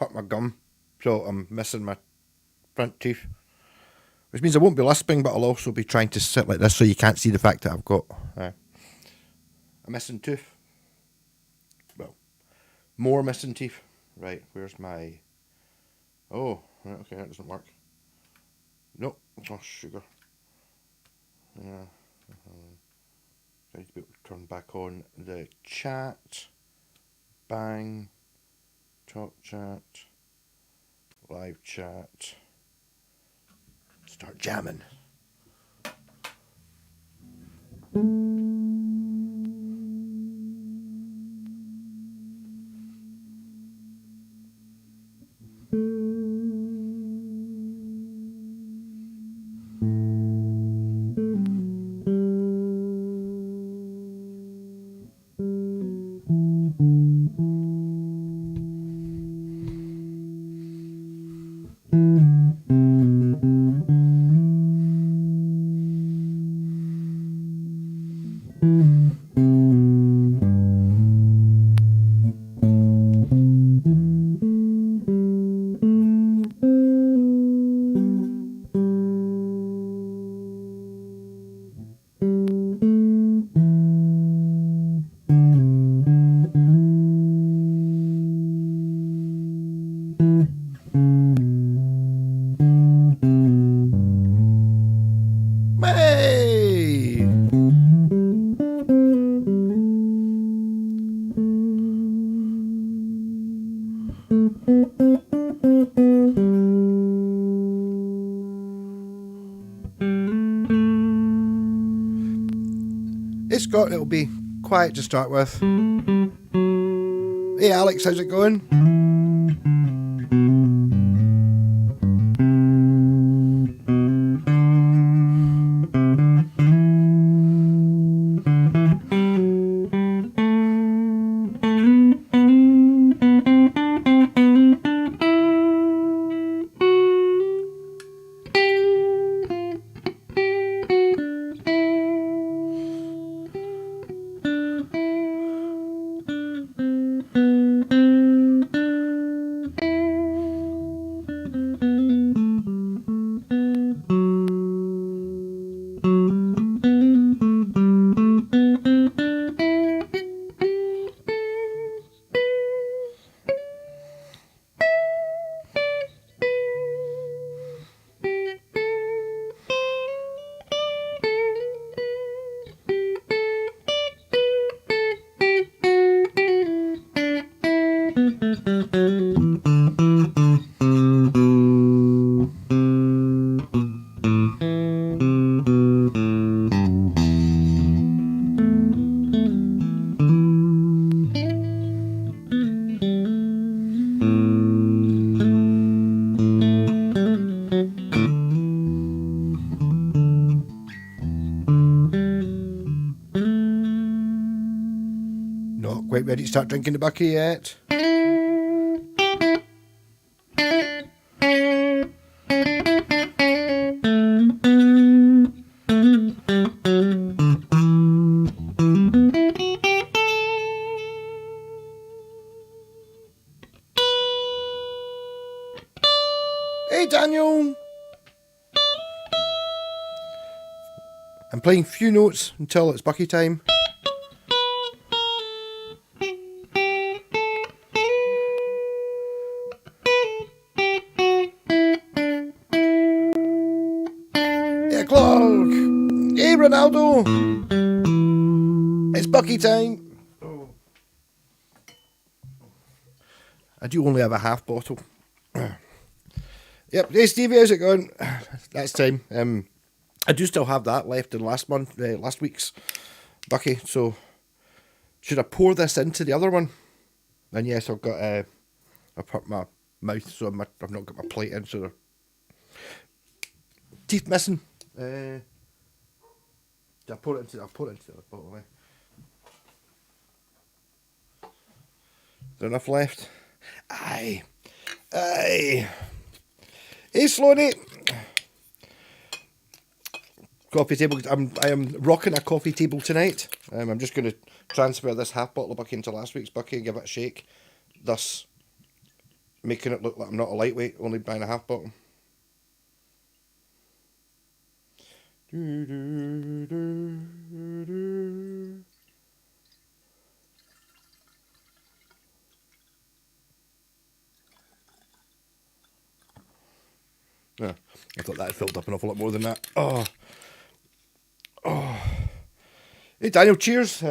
hurt my gum, so I'm missing my front teeth. Which means I won't be lisping, but I'll also be trying to sit like this so you can't see the fact that I've got a missing tooth. Well, more missing teeth. Right, where's my... Oh, right, okay, that doesn't work. Nope, oh, sugar. Yeah. I need to be able to turn back on the chat. Bang. Talk chat. Live chat. Start jamming. Hey! Hey Scott, it'll be quiet to start with. Hey Alex, how's it going? Not quite ready to start drinking the bucky yet. Hey Daniel! I'm playing few notes until it's bucky time. Clark! Hey Ronaldo! It's bucky time! Oh. I do only have a half bottle. Yep, hey Stevie, how's it going? That's time. I do still have that left in last week's bucky, so should I pour this into the other one? And yes, I've got I've hurt my mouth, so I've not got my plate in, so teeth missing. I pour it into the bottle. Is there enough left? Aye. Hey Sloaney. Coffee table. I am rocking a coffee table tonight. I'm just going to transfer this half bottle of bucky into last week's bucky and give it a shake. Thus making it look like I'm not a lightweight, only buying a half bottom. Yeah, I thought that had filled up an awful lot more than that. Oh. Hey Daniel, cheers.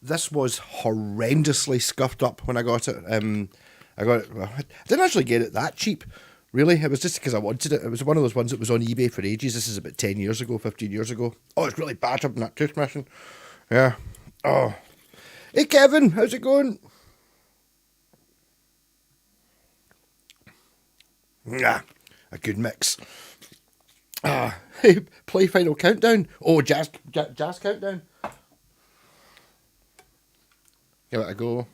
This was horrendously scuffed up when I got it. I got it. Well, I didn't actually get it that cheap. Really, it was just because I wanted it. It was one of those ones that was on eBay for ages. This is about 10 years ago, 15 years ago. Oh, it's really battered in that toothbrushing. Yeah. Oh. Hey Kevin, how's it going? Ah, a good mix. Hey, play Final Countdown. Oh, jazz Countdown. Give it a go.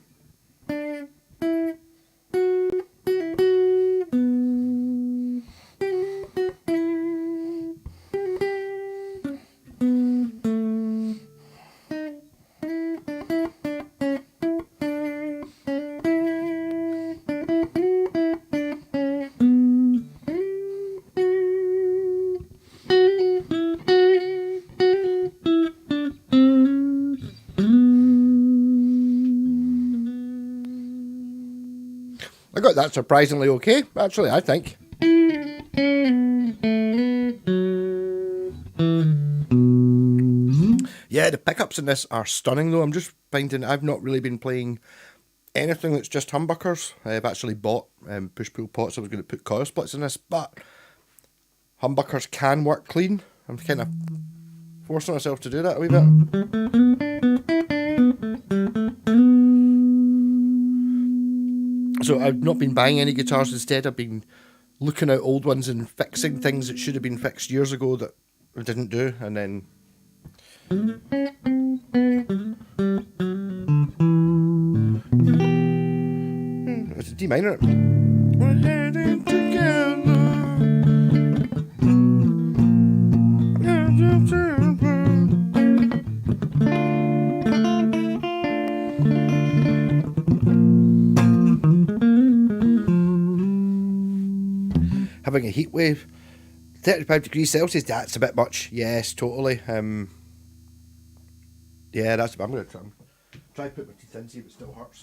I got that surprisingly okay, actually, I think. Yeah, the pickups in this are stunning though. I'm just finding I've not really been playing anything that's just humbuckers. I've actually bought push-pull pots. I was going to put coil splits in this, but humbuckers can work clean. I'm kind of forcing myself to do that a wee bit. So I've not been buying any guitars. Instead, I've been looking at old ones and fixing things that should have been fixed years ago that I didn't do, and then it's a D minor. We're heading together. Having a heat wave, 35 degrees Celsius, that's a bit much. Yes, totally. Yeah, that's. I'm going to try to put my teeth in, see if it still hurts.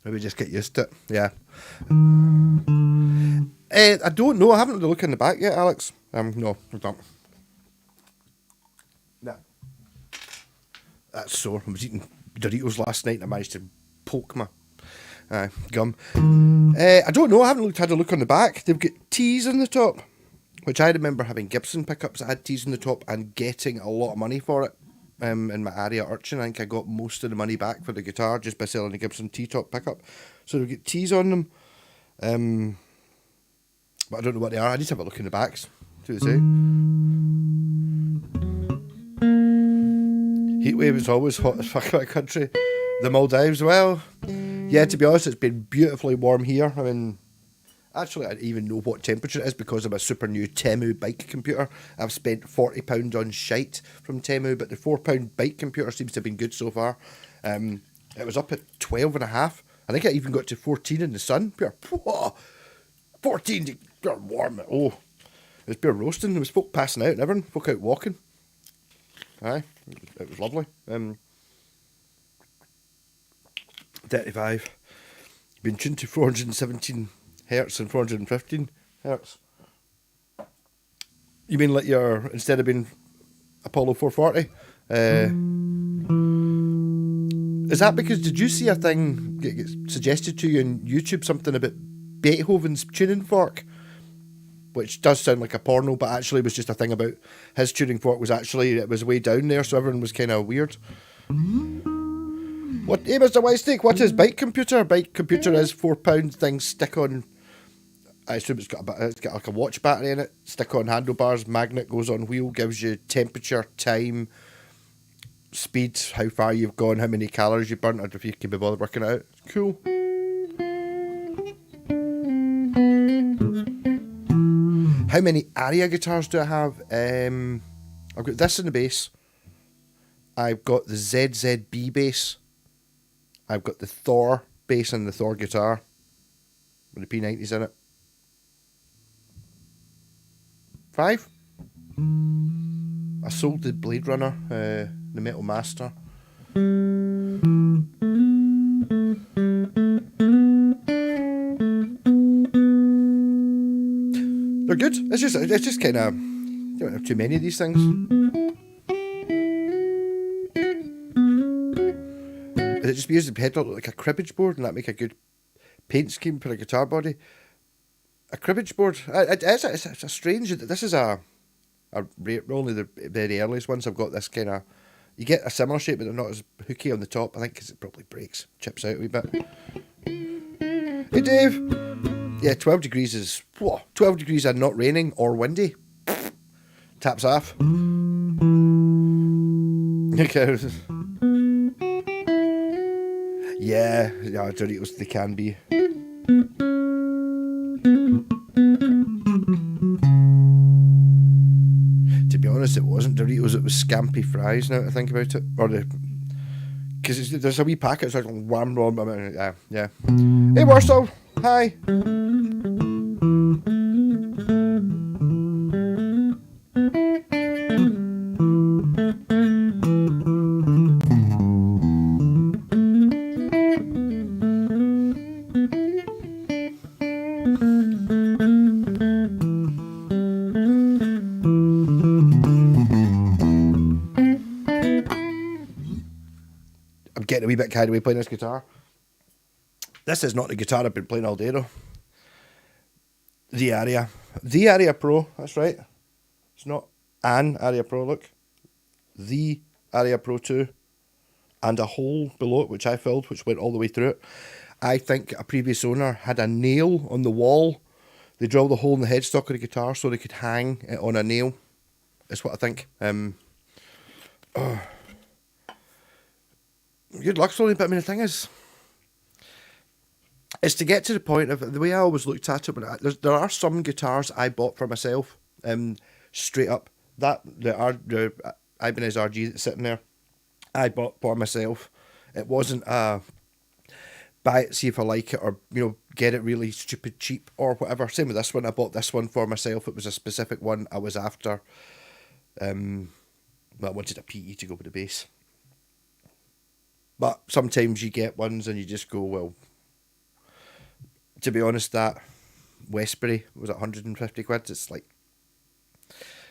Maybe just get used to it. Yeah. I don't know. I haven't had a look in the back yet, Alex. No, I don't. Nah. That's sore. I was eating Doritos last night and I managed to poke my gum. I don't know. I haven't had a look on the back. They've got T's on the top, which I remember having Gibson pickups that had T's on the top and getting a lot of money for it. In my area Urchin, I think I got most of the money back for the guitar just by selling a Gibson T-top pickup. So they've got T's on them. But I don't know what they are. I need to have a look in the backs. See what they say. Heatwave is always hot as fuck in my country. The Maldives, well, yeah, to be honest, it's been beautifully warm here. I mean, actually, I don't even know what temperature it is because of a super new Temu bike computer. I've spent £40 on shite from Temu, but the £4 bike computer seems to have been good so far. It was up at 12.5. I think I even got to 14 in the sun. Pure, whoa, 14, pure warm. Oh, it was pure roasting. There was folk passing out and everything, folk out walking. Aye, it was lovely. 35. Been tuned to 417 hertz and 415 hertz. You mean like your, instead of being Apollo 440? Is that because, did you see a thing get suggested to you on YouTube, something about Beethoven's tuning fork? Which does sound like a porno, but actually was just a thing about his tuning fork was actually, it was way down there, so everyone was kind of weird. What, hey Mr. Whitesnake, what is bike computer? Bike computer is £4 thing, stick on, I assume it's got like a watch battery in it, stick on handlebars, magnet goes on wheel, gives you temperature, time, speed, how far you've gone, how many calories you've burnt, or if you can be bothered working it out. It's cool. How many Aria guitars do I have? I've got this in the bass. I've got the ZZB bass. I've got the Thor bass and the Thor guitar with the P90s in it. 5. I sold the Blade Runner, the Metal Master. They're good. It's just kind of, you don't have too many of these things. It just because the head look like a cribbage board, and that make a good paint scheme for a guitar body. A cribbage board. It's a strange. This is only the very earliest ones. I've got this kind of. You get a similar shape, but they're not as hooky on the top. I think because it probably breaks, chips out a wee bit. Hey Dave. Yeah, 12 degrees is 12 degrees and not raining or windy. Taps off. Okay. Yeah, Doritos, they can be. To be honest, it wasn't Doritos, it was Scampi fries, now to think about it. Or because there's a wee packet, so it's like wham, yeah. Hey Warsaw, hi. Getting a wee bit carried away playing this guitar. This is not the guitar I've been playing all day though. The Aria Pro, that's right. It's not an Aria Pro, look. The Aria Pro 2. And a hole below it, which I filled, which went all the way through it. I think a previous owner had a nail on the wall. They drilled a hole in the headstock of the guitar so they could hang it on a nail. That's what I think. Good luck, Slowly, but I mean, the thing is to get to the point of the way I always looked at it. But there are some guitars I bought for myself, straight up. The Ibanez RG that's sitting there, I bought for myself. It wasn't buy it, see if I like it, or get it really stupid cheap or whatever. Same with this one. I bought this one for myself. It was a specific one I was after. I wanted a PE to go with the bass. But sometimes you get ones and you just go, well, to be honest, that Westbury was 150 quid. It's like,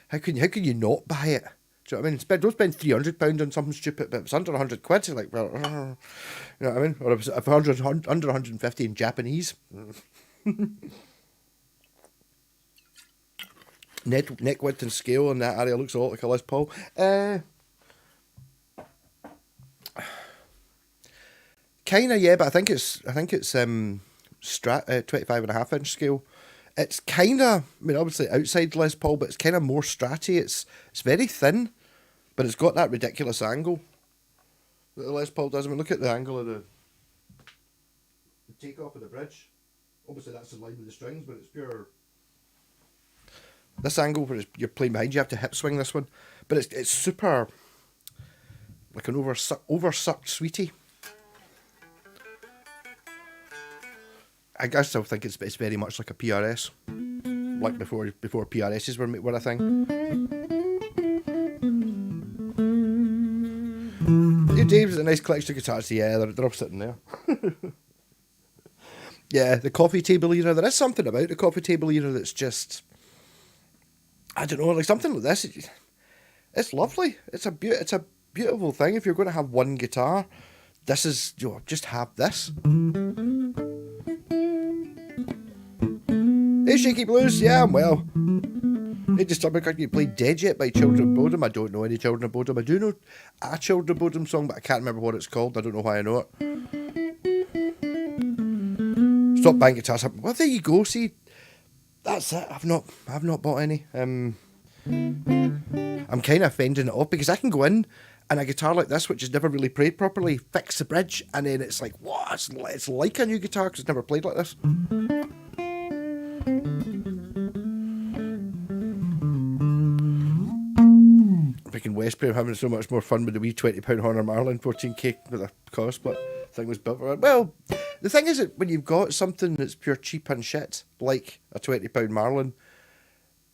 how can you not buy it? Do you know what I mean? Don't spend £300 on something stupid, but it's under 100 quid. It's like, well, you know what I mean? Or if it's under 150 in Japanese. Neck width and scale in that area looks a lot like a Les Paul. Kind of, yeah, but I think it's 25.5 inch scale. It's kind of, I mean, obviously outside Les Paul, but it's kind of more stratty. It's very thin, but it's got that ridiculous angle that the Les Paul does. I mean, look at the angle of the takeoff of the bridge. Obviously that's in line with the strings, but it's pure. This angle where you're playing behind, you have to hip swing this one, but it's super like an oversucked sweetie. I still think it's very much like a PRS, like before PRSs were a thing. Hey, Dave's a nice collection of guitars. Yeah, they're all sitting there. Yeah, the coffee table era. There is something about the coffee table era that's just, I don't know, like something like this. It's lovely. It's a beautiful thing. If you're going to have one guitar, this is, just have this. Hey Shaky Blues, yeah, I'm well. Hey, just talking about you played Dead Yet by Children of Bodom. I don't know any Children of Bodom. I do know a Children of Bodom song, but I can't remember what it's called. I don't know why I know it. Stop buying guitars. Well, there you go. See, that's it. I've not bought any. I'm kind of fending it off because I can go in and a guitar like this, which is never really played properly, fix the bridge, and then it's like, what? It's like a new guitar because it's never played like this. Westbury. I'm having so much more fun with the wee £20 Horner Marlin 14K with a cost, but thing was built for it. Well, the thing is that when you've got something that's pure cheap and shit, like a £20 Marlin,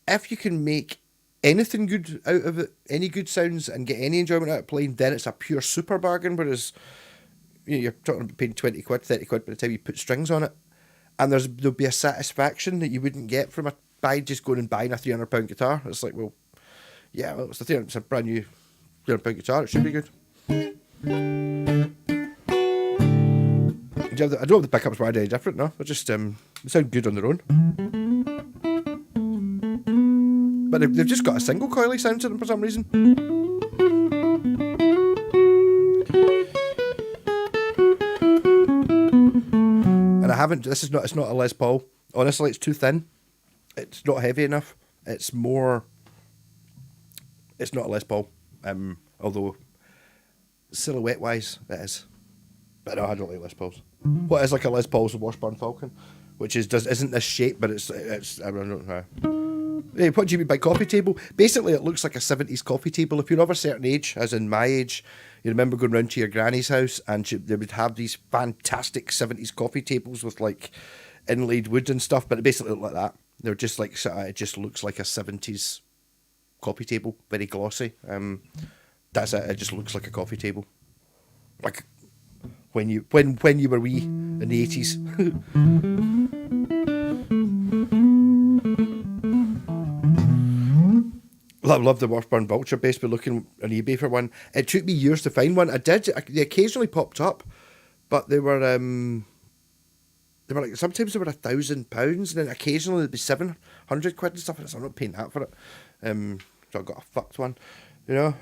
if you can make anything good out of it, any good sounds, and get any enjoyment out of playing, then it's a pure super bargain. Whereas, you know, you're talking about paying 20 quid, 30 quid by the time you put strings on it, and there'll be a satisfaction that you wouldn't get from just going and buying a £300 guitar. It's like, well, yeah, well, it's a brand new £300 guitar. It should be good. I don't know if the pickups were any different. No, they just they sound good on their own. But they've just got a single coily sound to them for some reason. And I haven't. It's not a Les Paul. Honestly, it's too thin. It's not heavy enough. It's not a Les Paul. Although silhouette wise, it is. But no, I don't like Les Pauls. What is like a Les Paul's a Washburn Falcon, which isn't this shape, but it's I don't know. Hey, what do you mean by coffee table? Basically, it looks like a 70s coffee table. If you're of a certain age, as in my age, you remember going round to your granny's house and they would have these fantastic 70s coffee tables with like inlaid wood and stuff, but it basically looked like that. They're just like, it just looks like a 70s coffee table, very glossy. That's it. It just looks like a coffee table, like when you were wee in the 80s. I love the Washburn Vulture bass. We're looking on eBay for one. It took me years to find one. They occasionally popped up, but they were like, sometimes they were £1,000, and then occasionally they'd be 700 quid and stuff. And I'm not paying that for it. So I got a fucked one, you know.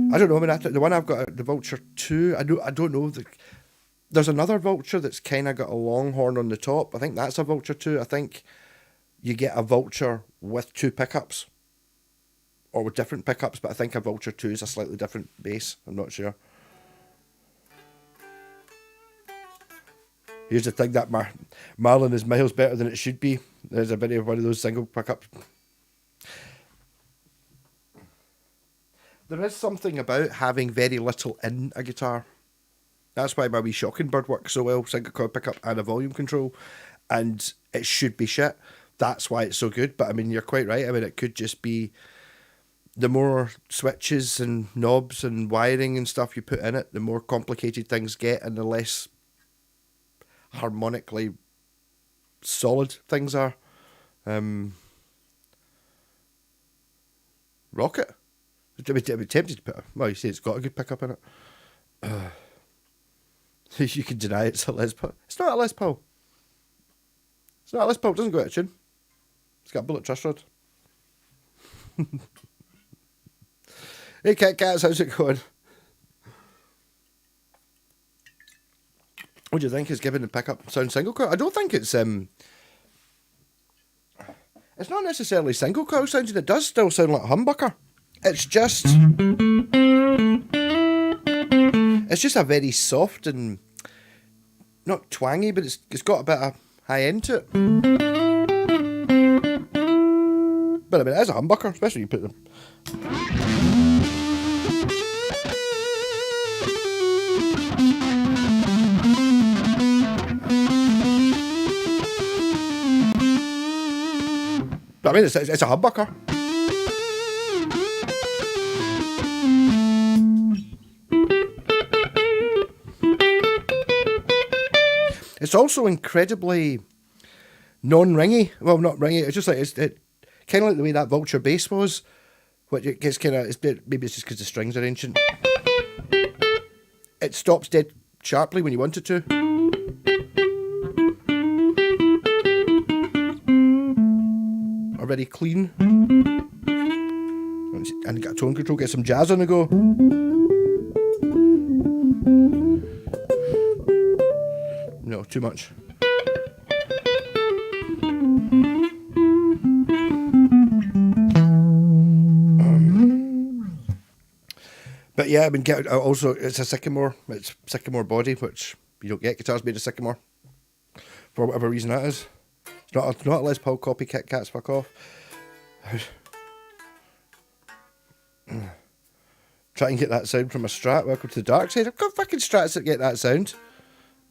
I don't know. I mean, the one I've got, the Vulture 2. I don't know. There's another Vulture that's kind of got a long horn on the top. I think that's a Vulture 2. I think you get a Vulture with 2 pickups, or with different pickups, but I think a Vulture 2 is a slightly different bass. I'm not sure. Here's the thing, that Marlin is miles better than it should be. There's a bit of one of those single pickups. There is something about having very little in a guitar. That's why my wee Shocking Bird works so well, single coil pickup and a volume control, and it should be shit. That's why it's so good. But I mean, you're quite right. I mean, it could just be the more switches and knobs and wiring and stuff you put in it, the more complicated things get, and the less harmonically solid things are. Rocket. I'd be tempted to put well, you say it's got a good pickup in it. You can deny it's a Les Paul. It's not a Les Paul. It's not a Les Paul. It doesn't go out of tune. It's got a bullet truss rod. Hey, Cats, how's it going? What do you think is giving the pickup sound single coil? I don't think it's not necessarily single coil sounding. It does still sound like a humbucker. It's just a very soft and not twangy, but it's got a bit of high end to it. But I mean, it is a humbucker, especially when you put them. But I mean, it's a humbucker. It's also incredibly non-ringy. Well, not ringy. It's just like it kind of like the way that Vulture bass was, which it gets kind of. Maybe it's just because the strings are ancient. It stops dead sharply when you want it to. Already clean, and got a tone control. Get some jazz on the go. No, too much. But yeah, I mean, also it's a Sycamore. It's Sycamore body, which you don't get guitars made of Sycamore for whatever reason that is. It's not a Les Paul copy. Kit Kats, fuck off. Try and get that sound from a Strat. Welcome to the dark side. I've got fucking Strats that get that sound.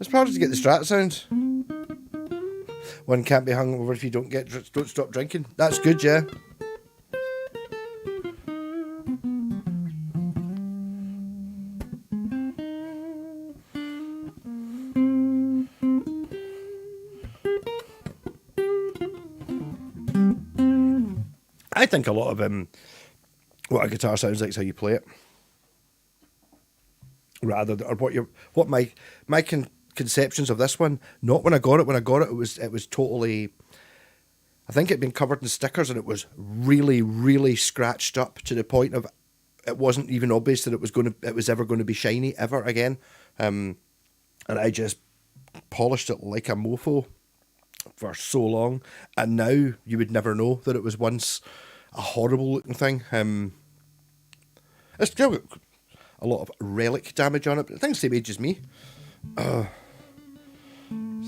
It's harder to get the Strat sound. One can't be hung over if you don't stop drinking. That's good, yeah. I think a lot of what a guitar sounds like is how you play it, rather than, or what my conceptions of this one. Not when I got it. When I got it, it was totally. I think it'd been covered in stickers and it was really, really scratched up to the point of it wasn't even obvious that it was ever going to be shiny ever again. And I just polished it like a mofo for so long, and now you would never know that it was once a horrible looking thing. It's still got a lot of relic damage on it, but I think it's the same age as me. So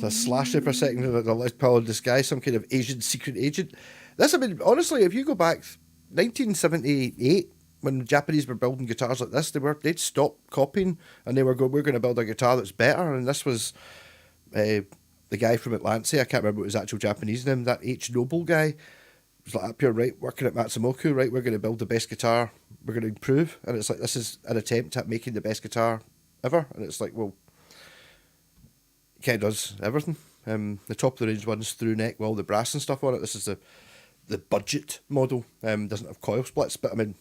I slashed it for a second with a Les Paul in disguise, some kind of Asian secret agent. This, I mean, honestly, if you go back 1978, when the Japanese were building guitars like this, they'd stopped copying and we're going to build a guitar that's better. And this was the guy from Atlanta, I can't remember what his actual Japanese name, that H. Noble guy, was like up here, right, working at Matsumoku, right, we're going to build the best guitar, we're going to improve. And it's like, this is an attempt at making the best guitar ever. And it's like, well, it kind of does everything. The top of the range one's through neck with all the brass and stuff on it. This is the budget model. Doesn't have coil splits, but I mean,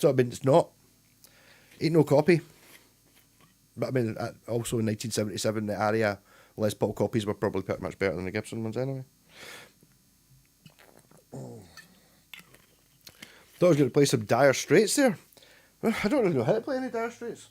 it's not. Ain't no copy. But I mean, also in 1977, the Aria Les Paul copies were probably pretty much better than the Gibson ones anyway. Thought I was going to play some Dire Straits there. I don't really know how to play any Dire Straits.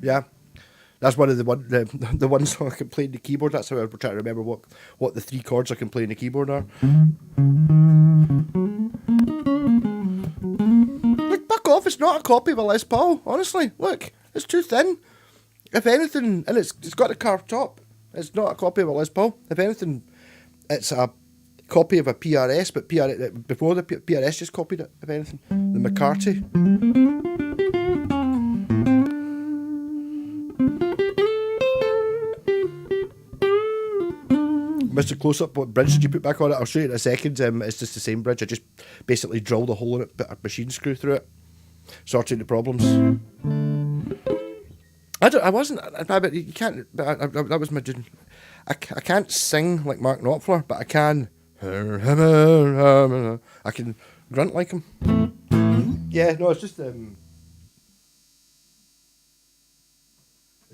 Yeah, that's one of the one song I can play in the keyboard. That's how I try to remember what the three chords I can play in the keyboard are. Look, back off! It's not a copy of a Les Paul. Honestly, look, it's too thin. If anything, and it's got a carved top. It's not a copy of a Les Paul. If anything, it's a copy of a PRS, but before the PRS just copied it. If anything, the McCarthy. Mr. Close-Up, what bridge did you put back on it? I'll show you in a second. It's just the same bridge. I just basically drilled a hole in it, put a machine screw through it, sorting the problems. You can't. That was my. I can't sing like Mark Knopfler, but I can. I can grunt like him. Yeah, no, it's just it's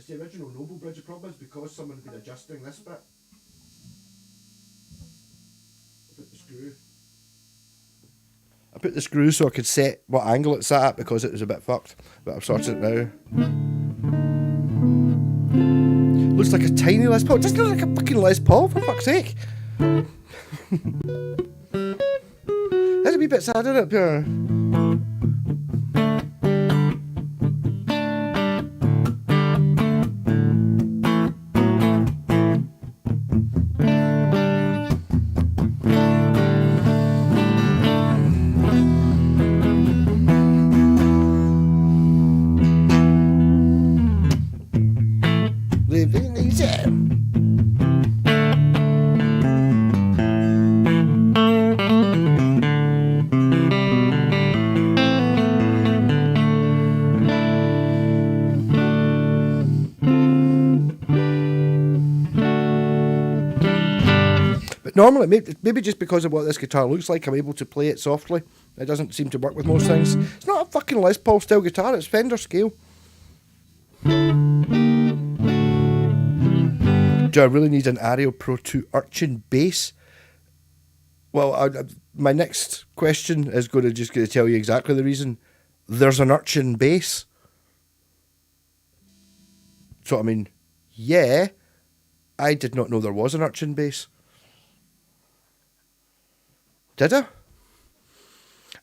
the original Noble Bridge. The problem is because someone had been adjusting this bit. I put the screw so I could set what angle it sat at because it was a bit fucked, but I've sorted it now. Looks like a tiny Les Paul. It doesn't look like a fucking Les Paul, for fuck's sake. That's a wee bit sad, isn't it, Pierre? normally, maybe just because of what this guitar looks like, I'm able to play it softly. It doesn't seem to work with most things. It's not a fucking Les Paul style guitar, it's Fender scale. Do I really need an Ario Pro 2 Urchin bass? Well, my next question is going to tell you exactly the reason. There's an Urchin bass. So, I mean, yeah, I did not know there was an Urchin bass. Did I?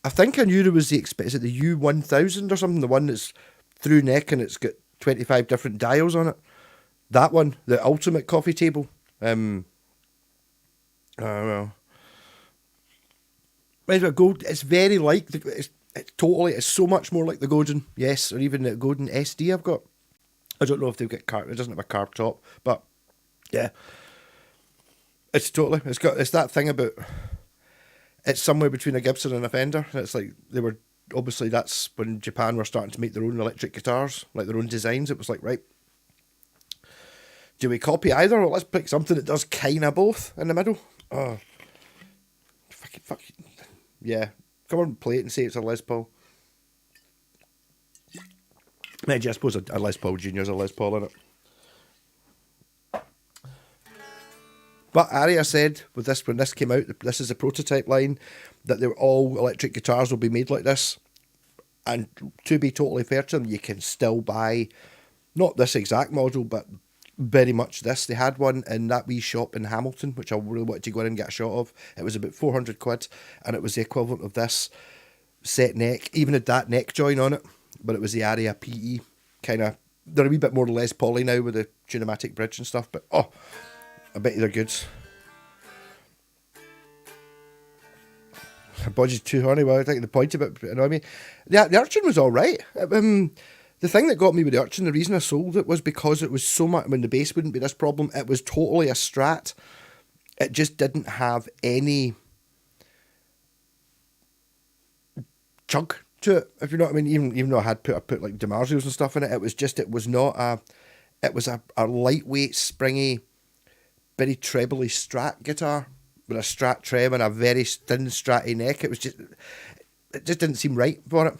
I think I knew there was is it the U1000 or something? The one that's through neck and it's got 25 different dials on it. That one, the ultimate coffee table. I don't know. Gold. It's very like it's so much more like the Godin, yes, or even the Godin SD I've got. I don't know if they've got it doesn't have a carb top, but yeah, it's that thing about it's somewhere between a Gibson and a Fender. It's like that's when Japan were starting to make their own electric guitars, like their own designs. It was like, right, do we copy either, or let's pick something that does kind of both in the middle? Oh, fuck. Yeah, come on, play it and say it's a Les Paul. I suppose a Les Paul Junior's a Les Paul in it. But Aria said with this, when this came out, this is a prototype line, that they were all electric guitars will be made like this. And to be totally fair to them, you can still buy, not this exact model, but very much this. They had one in that wee shop in Hamilton, which I really wanted to go in and get a shot of. It was about 400 quid, and it was the equivalent of this set neck. Even had that neck join on it, but it was the Aria PE kind of. They're a wee bit more Les Pauly now with the Tunematic bridge and stuff, but I bet you they're good. Body's too horny. Well, I think the point of it annoyed me. The Urchin was all right. The thing that got me with the Urchin, the reason I sold it was because it was so much. When the bass wouldn't be this problem, it was totally a Strat. It just didn't have any chug to it, if you know what I mean. Even though I put like DiMarzios and stuff in it, it was a lightweight, springy, very trebly Strat guitar with a Strat trem and a very thin Stratty neck. It just didn't seem right for it.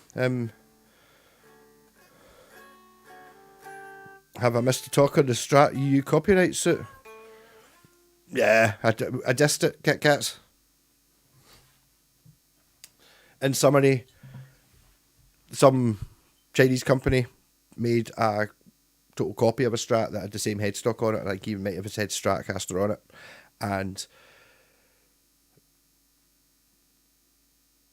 Have I missed a talk on the Strat EU copyright suit? Yeah, I dissed it, Kit Kats. In summary, some Chinese company made a total copy of a Strat that had the same headstock on it, like even might have its head Stratocaster on it, and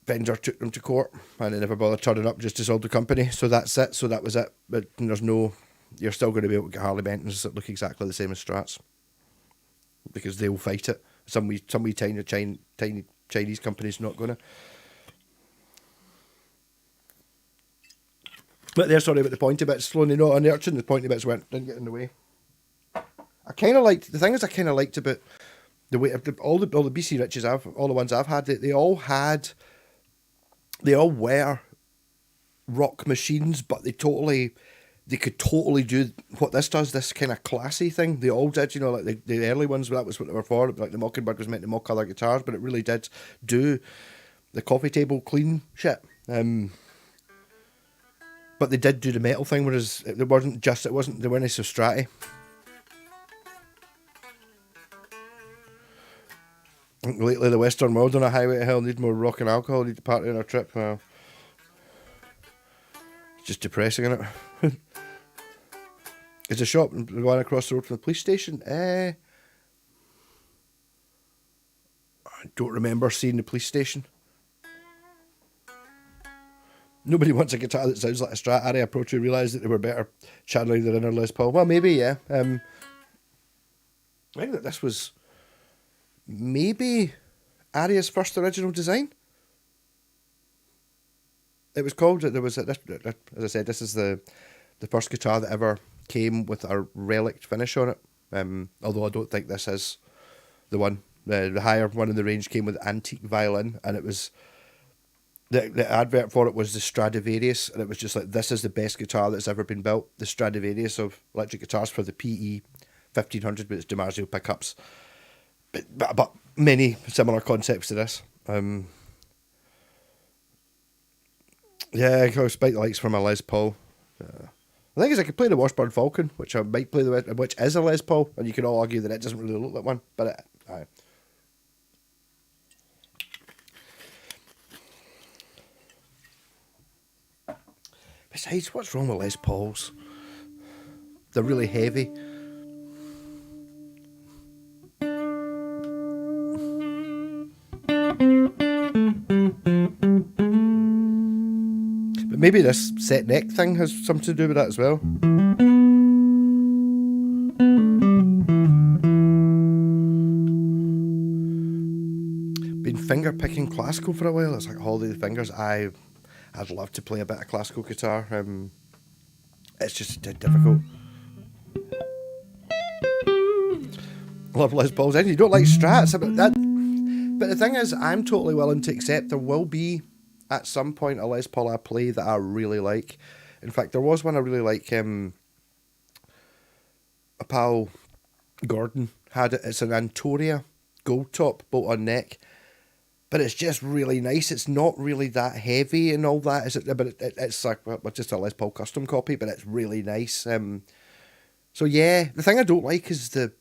Fender took them to court, and they never bothered turning up, just dissolved the company. So that's it. So that was it. But you're still going to be able to get Harley Bentons that look exactly the same as Strats, because they'll fight it. Some wee tiny Chinese company's not going to. But they're sorry about the pointy bits, slowing the note on the Urchin. The pointy bits didn't get in the way. I kind of liked about the way all the BC Riches all the ones I've had, they all were rock machines, but they could totally do what this does, this kind of classy thing. They all did, like the early ones, that was what they were for. Like the Mockingbird was meant to mock other guitars, but it really did do the coffee table clean shit. But they did do the metal thing, whereas they weren't so Stratty. Lately, the Western world on a highway to hell need more rock and alcohol, need to party on our trip. Well, it's just depressing, isn't it? Is the shop the one across the road from the police station? I don't remember seeing the police station. Nobody wants a guitar that sounds like a Strat. Aria Pro 2 realised that they were better channeling their inner Les Paul. Well, maybe, yeah. I think that this was maybe Aria's first original design. It was called. As I said, this is the first guitar that ever came with a relic finish on it. Although I don't think this is the one. The higher one in the range came with antique violin, and it was. The advert for it was the Stradivarius, and it was just like, this is the best guitar that's ever been built. The Stradivarius of electric guitars for the PE 1500 with its DiMarzio pickups. but many similar concepts to this. Yeah, I go spike the likes from a Les Paul. The thing is, I could play the Washburn Falcon, which I might play which is a Les Paul, and you can all argue that it doesn't really look like one, but aye. Besides, what's wrong with Les Pauls? They're really heavy. But maybe this set neck thing has something to do with that as well. Been finger picking classical for a while. It's like Holiday of the Fingers. I'd love to play a bit of classical guitar. It's just difficult. Love Les Pauls. And you don't like Strats, but the thing is, I'm totally willing to accept there will be at some point a Les Paul I play that I really like. In fact, there was one I really like. A pal Gordon had it. It's an Antoria gold top bolt on neck. But it's just really nice. It's not really that heavy and all that. It's like just a Les Paul custom copy, but it's really nice. So yeah, the thing I don't like is the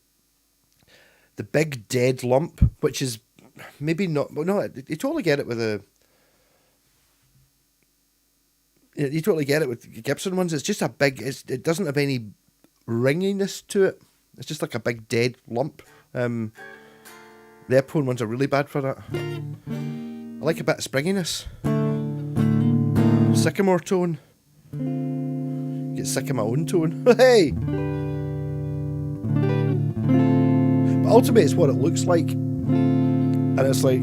big dead lump, which is maybe not. Well, no, you totally get it with you totally get it with Gibson ones. It's just a big. It doesn't have any ringiness to it. It's just like a big dead lump. The Epiphone ones are really bad for that. I like a bit of springiness. Sycamore tone. Get sick of my own tone. Hey! But ultimately it's what it looks like. And it's like,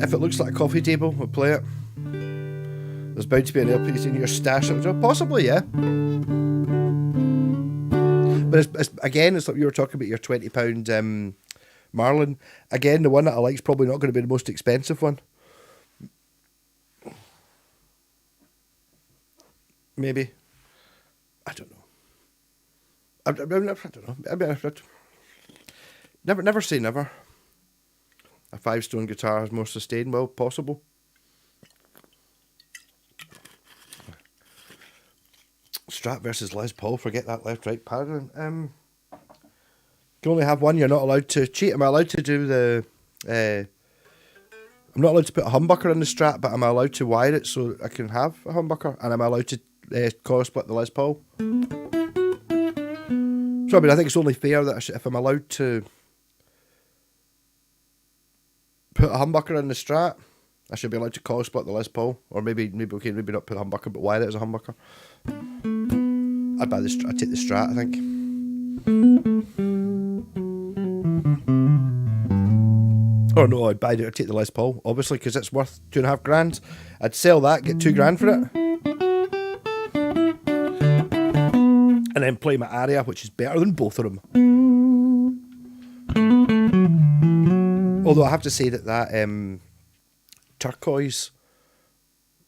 if it looks like a coffee table, we'll play it. There's bound to be an earpiece in your stash. Possibly, yeah. But it's like you were talking about your £20 Marlin. Again, the one that I like is probably not going to be the most expensive one. Maybe. I don't know. I don't know. I mean, never say never. A 5-stone guitar is more sustained. Well, possible. Strat versus Les Paul. Forget that left-right paradigm. You can only have one. You're not allowed to cheat. Am I allowed to do the? I'm not allowed to put a humbucker in the Strat, but am I allowed to wire it so I can have a humbucker? And am I allowed to coil split the Les Paul? So I mean, I think it's only fair that if I'm allowed to put a humbucker in the Strat, I should be allowed to coil split the Les Paul, or maybe not put a humbucker, but wire it as a humbucker. I'd take the Strat, I think. Or no, I'd take the Les Paul, obviously, because it's worth $2,500. I'd sell that, get $2,000 for it, and then play my Aria, which is better than both of them. Although I have to say that turquoise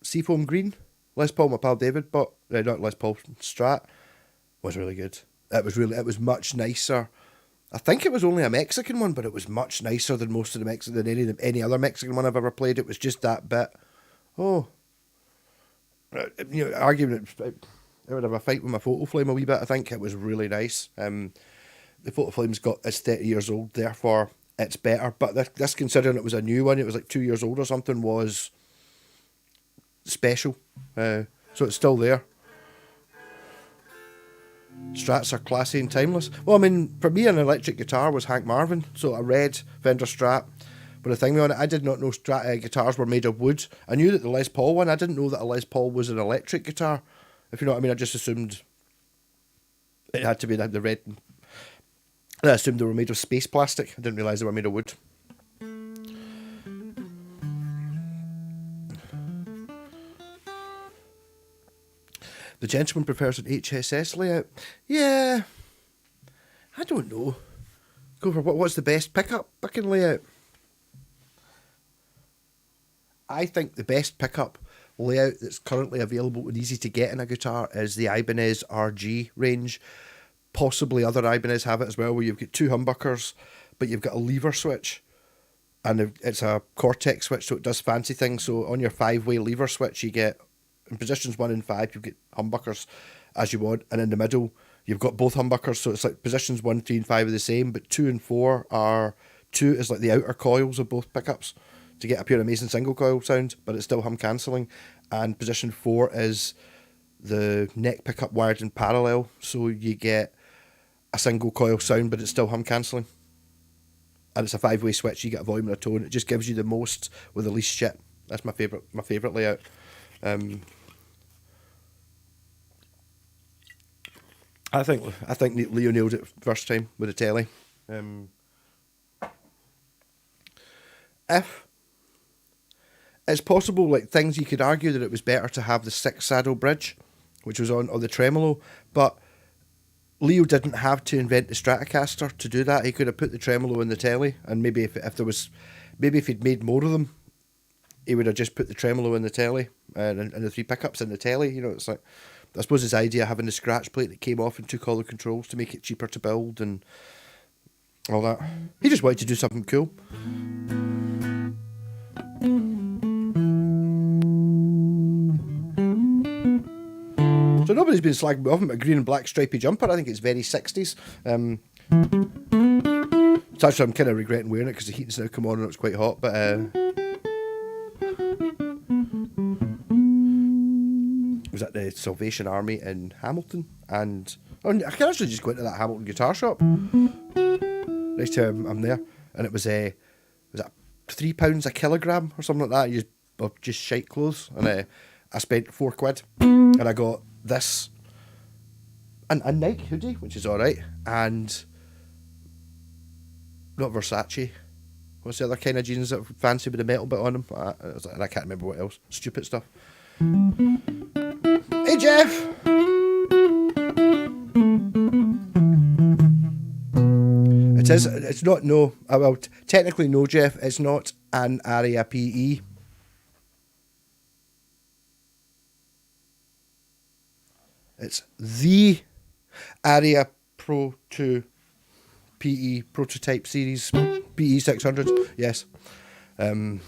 seafoam green Les Paul my pal David bought, not Les Paul, Strat, was really good. It was much nicer. I think it was only a Mexican one, but it was much nicer than most of than any other Mexican one I've ever played. It was just that bit. Arguing I would have a fight with my photo flame a wee bit. I think it was really nice. The photo flame's it's 30 years old, therefore it's better. But this, considering it was a new one, it was like 2 years old or something, was special. So it's still there. Strats are classy and timeless. Well, I mean, for me, an electric guitar was Hank Marvin, so a red Fender Strat with a thing on it. I did not know guitars were made of wood. I knew that the Les Paul one, I didn't know that a Les Paul was an electric guitar. If you know what I mean, I just assumed it had to be the red. I assumed they were made of space plastic. I didn't realise they were made of wood. The gentleman prefers an HSS layout. Yeah, I don't know. Go for what's the best pickup layout? I think the best pickup layout that's currently available and easy to get in a guitar is the Ibanez RG range. Possibly other Ibanez have it as well, where you've got two humbuckers but you've got a lever switch. And it's a Cortex switch, so it does fancy things. So on your 5-way lever switch, you get, in positions 1 and 5, you get humbuckers as you want. And in the middle, you've got both humbuckers. So it's like positions 1, 3, and 5 are the same, but 2 and 4 are, 2 is like the outer coils of both pickups to get a pure amazing single coil sound, but it's still hum cancelling. And position 4 is the neck pickup wired in parallel, so you get a single coil sound, but it's still hum cancelling. And it's a 5-way switch. You get a volume and a tone. It just gives you the most with the least shit. That's my favourite layout. I think Leo nailed it first time with the telly. If it's possible, like things you could argue that it was better to have the 6-saddle bridge, which was on the tremolo, but Leo didn't have to invent the Stratocaster to do that. He could have put the tremolo in the telly, and maybe if he'd made more of them, he would have just put the tremolo in the telly and the 3 pickups in the telly. You know, it's like, I suppose his idea having the scratch plate that came off and took all the controls to make it cheaper to build and all that. He just wanted to do something cool. So nobody's been slagging me off about a green and black stripy jumper. I think it's very 60s. It's actually, I'm kind of regretting wearing it because the heat's now come on and it's quite hot. But it was at the Salvation Army in Hamilton, and I can actually just go into that Hamilton guitar shop. Next time I'm there, and it was that £3 a kilogram or something like that. Just shite clothes, and I spent £4, and I got this a Nike hoodie, which is alright, and not Versace. What's the other kind of jeans that fancy with the metal bit on them? And I can't remember what else. Stupid stuff. Hey Jeff! It's not no. Well, technically no, Jeff. It's not an Aria PE. It's the Aria Pro 2 PE Prototype Series PE 600. Yes. Knockoff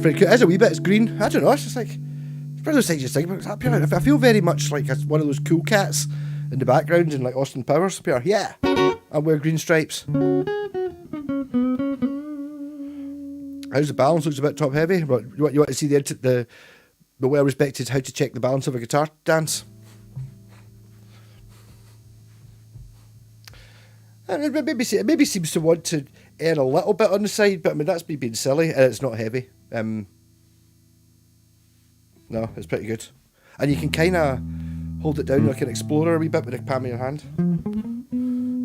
Fred. It is a wee bit. It's green. I don't know. It's just like, it's one of those things you think about. I feel very much like one of those cool cats in the background in like Austin Powers. Yeah. I wear green stripes. How's the balance? Looks a bit top heavy. But you want to see the well-respected how to check the balance of a guitar dance? And it maybe seems to want to err a little bit on the side, but I mean, that's me being silly, and it's not heavy. No, it's pretty good. And you can kind of hold it down like an explorer a wee bit with the palm of your hand.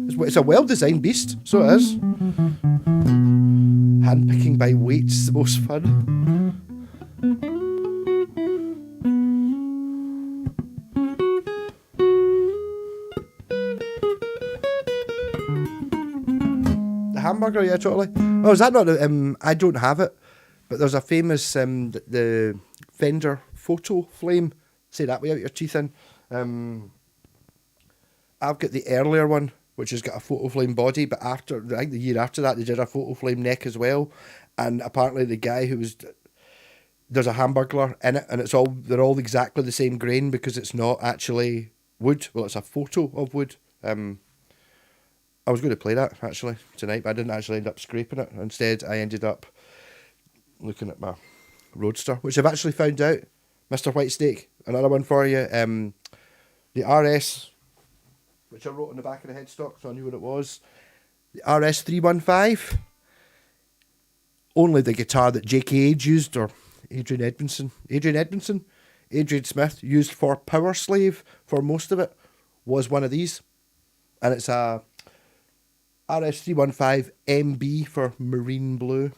It's a well-designed beast, so it is. Hand-picking by weight is the most fun. Hamburger, yeah, totally. Oh, is that not? I don't have it, but there's a famous the Fender Photo Flame. Say that way out your teeth in. I've got the earlier one, which has got a Photo Flame body, but I think the year after that they did a Photo Flame neck as well, and apparently the guy there's a Hamburglar in it, and they're all exactly the same grain because it's not actually wood. Well, it's a photo of wood. I was going to play that actually tonight, but I didn't actually end up scraping it. Instead, I ended up looking at my Roadster, which I've actually found out, Mr. Whitesteak, another one for you. The RS, which I wrote on the back of the headstock, so I knew what it was. The RS 315, only the guitar that J.K. Age used, or Adrian Smith used for Power Slave for most of it, was one of these, and it's a RS315 MB for Marine Blue.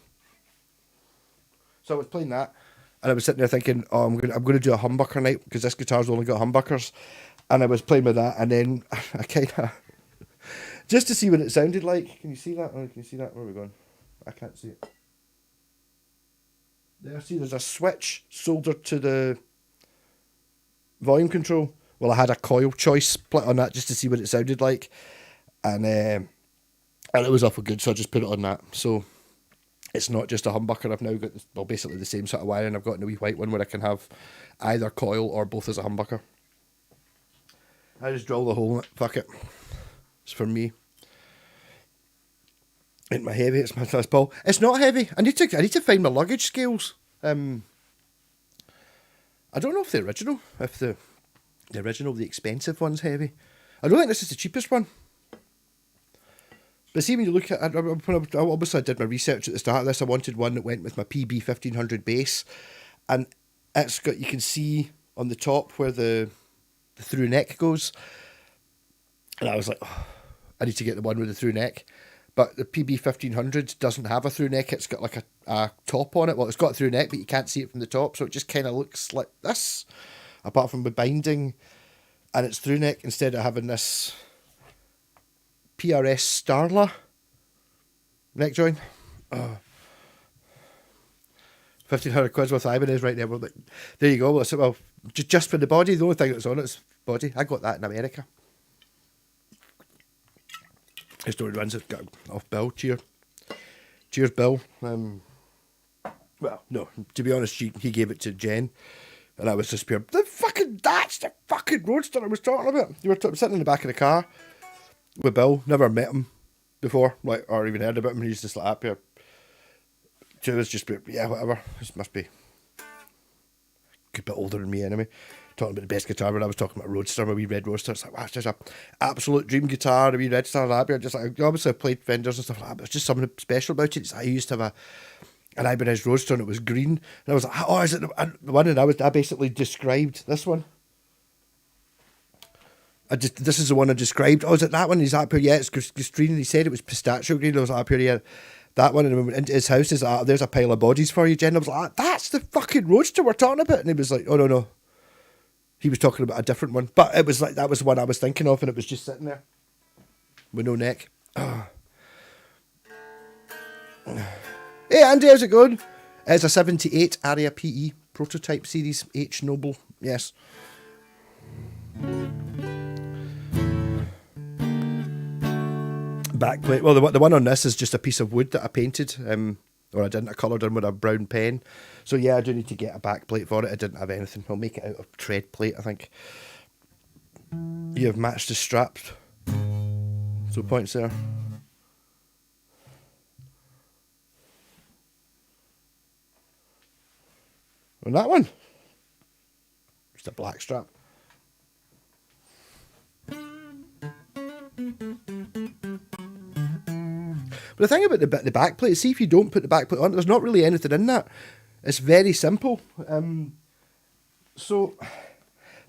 So I was playing that, and I was sitting there thinking, oh, I'm going to do a humbucker night because this guitar's only got humbuckers, and I was playing with that, and then I kind of just to see what it sounded like. Can you see that? Can you see that? Where are we going? I can't see it. There, see, there's a switch soldered to the volume control. Well, I had a coil choice split on that just to see what it sounded like, and And it was awful good, so I just put it on that. So it's not just a humbucker. I've now got, well, basically the same sort of wiring I've got in the wee white one, where I can have either coil or both as a humbucker. I just drill the hole in it. Fuck it. It's for me. Ain't my heavy, it's my last ball. It's not heavy. I need to find my luggage scales. I don't know if the original, the expensive one's heavy. I don't think this is the cheapest one. But see, when you look at, obviously I did my research at the start of this. I wanted one that went with my PB 1500 base, and it's got, you can see on the top where the through neck goes, and I was like, oh, I need to get the one with the through neck. But the PB 1500 doesn't have a through neck. It's got like a top on it. Well, it's got a through neck, but you can't see it from the top, so it just kind of looks like this, apart from the binding, and it's through neck instead of having this PRS Starla neck joint. Oh. 1,500 quid worth of Ibanez right there. But there you go. Well, just for the body, the only thing that's on it is body. I got that in America. His story runs it. Got off Bill. Cheers, Bill. Well, no. To be honest, he gave it to Jen, and I was just pure. That's the fucking roadster I was talking about. You were sitting in the back of the car with Bill. Never met him before, like, or even heard about him. He's just like up here. She was just, yeah, whatever. This must be a good bit older than me anyway. Talking about the best guitar, when I was talking about Roadster, my wee red Roadster. It's like, wow, it's just an absolute dream guitar, a wee red Star Labia. Just like, obviously I've played Fenders and stuff like that, but it's just something special about it. It's like I used to have an Ibanez Roadster and it was green. And I was like, oh, is it the one? And I basically described this one. This is the one I described. Oh, is it that one? He's up here, yeah, it's green. And he said it was pistachio green. I was like, up here, yeah. That one, and we went into his house. He's like, there's a pile of bodies for you, Jen. I was like, that's the fucking Roadster we're talking about. And he was like, oh, no. He was talking about a different one. But it was like, that was the one I was thinking of, and it was just sitting there with no neck. Oh. Hey, Andy, how's it going? It's a 78 Aria PE prototype series H Noble. Yes. Backplate. Well, the one on this is just a piece of wood that I painted, or I didn't. I coloured in with a brown pen. So yeah, I do need to get a backplate for it. I didn't have anything. I'll make it out of tread plate, I think. You have matched the straps. So points there. On that one, just a black strap. But the thing about the backplate, see, if you don't put the backplate on, there's not really anything in that. It's very simple. So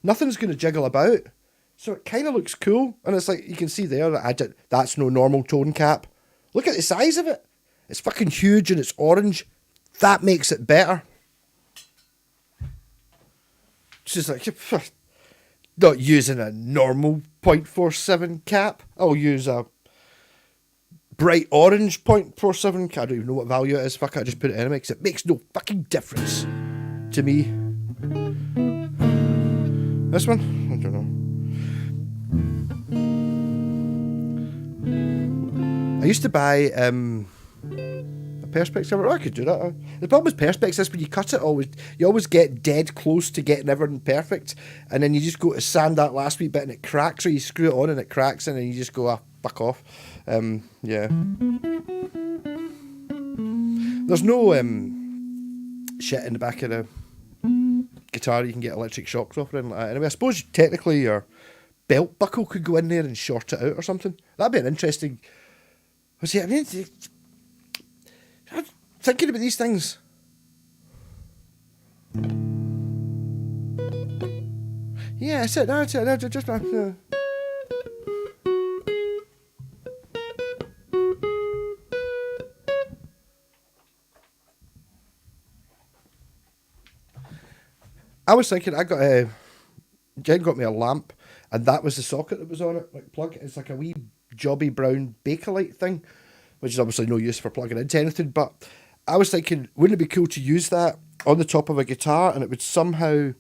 nothing's going to jiggle about. So it kind of looks cool. And it's like, you can see there that that's no normal tone cap. Look at the size of it. It's fucking huge and it's orange. That makes it better. It's just like, not using a normal 0.47 cap. I'll use a bright orange 0.47 cap. I don't even know what value it is. Fuck it, I just put it in because it makes no fucking difference to me. This one? I don't know. I used to buy a Perspex cover. Oh, I could do that. The problem with Perspex is when you cut it, you always get dead close to getting everything perfect, and then you just go to sand that last wee bit and it cracks, or you screw it on and it cracks, and then you just go, fuck off. Yeah. There's no shit in the back of the guitar you can get electric shocks off or anything like that. Anyway, I suppose technically your belt buckle could go in there and short it out or something. That'd be an interesting... See, I mean, I'm thinking about these things. Yeah, that's it. Just I was thinking, Jen got me a lamp, and that was the socket that was on it, like plug. It's like a wee jobby brown Bakelite thing, which is obviously no use for plugging into anything, but I was thinking, wouldn't it be cool to use that on the top of a guitar, and it would somehow,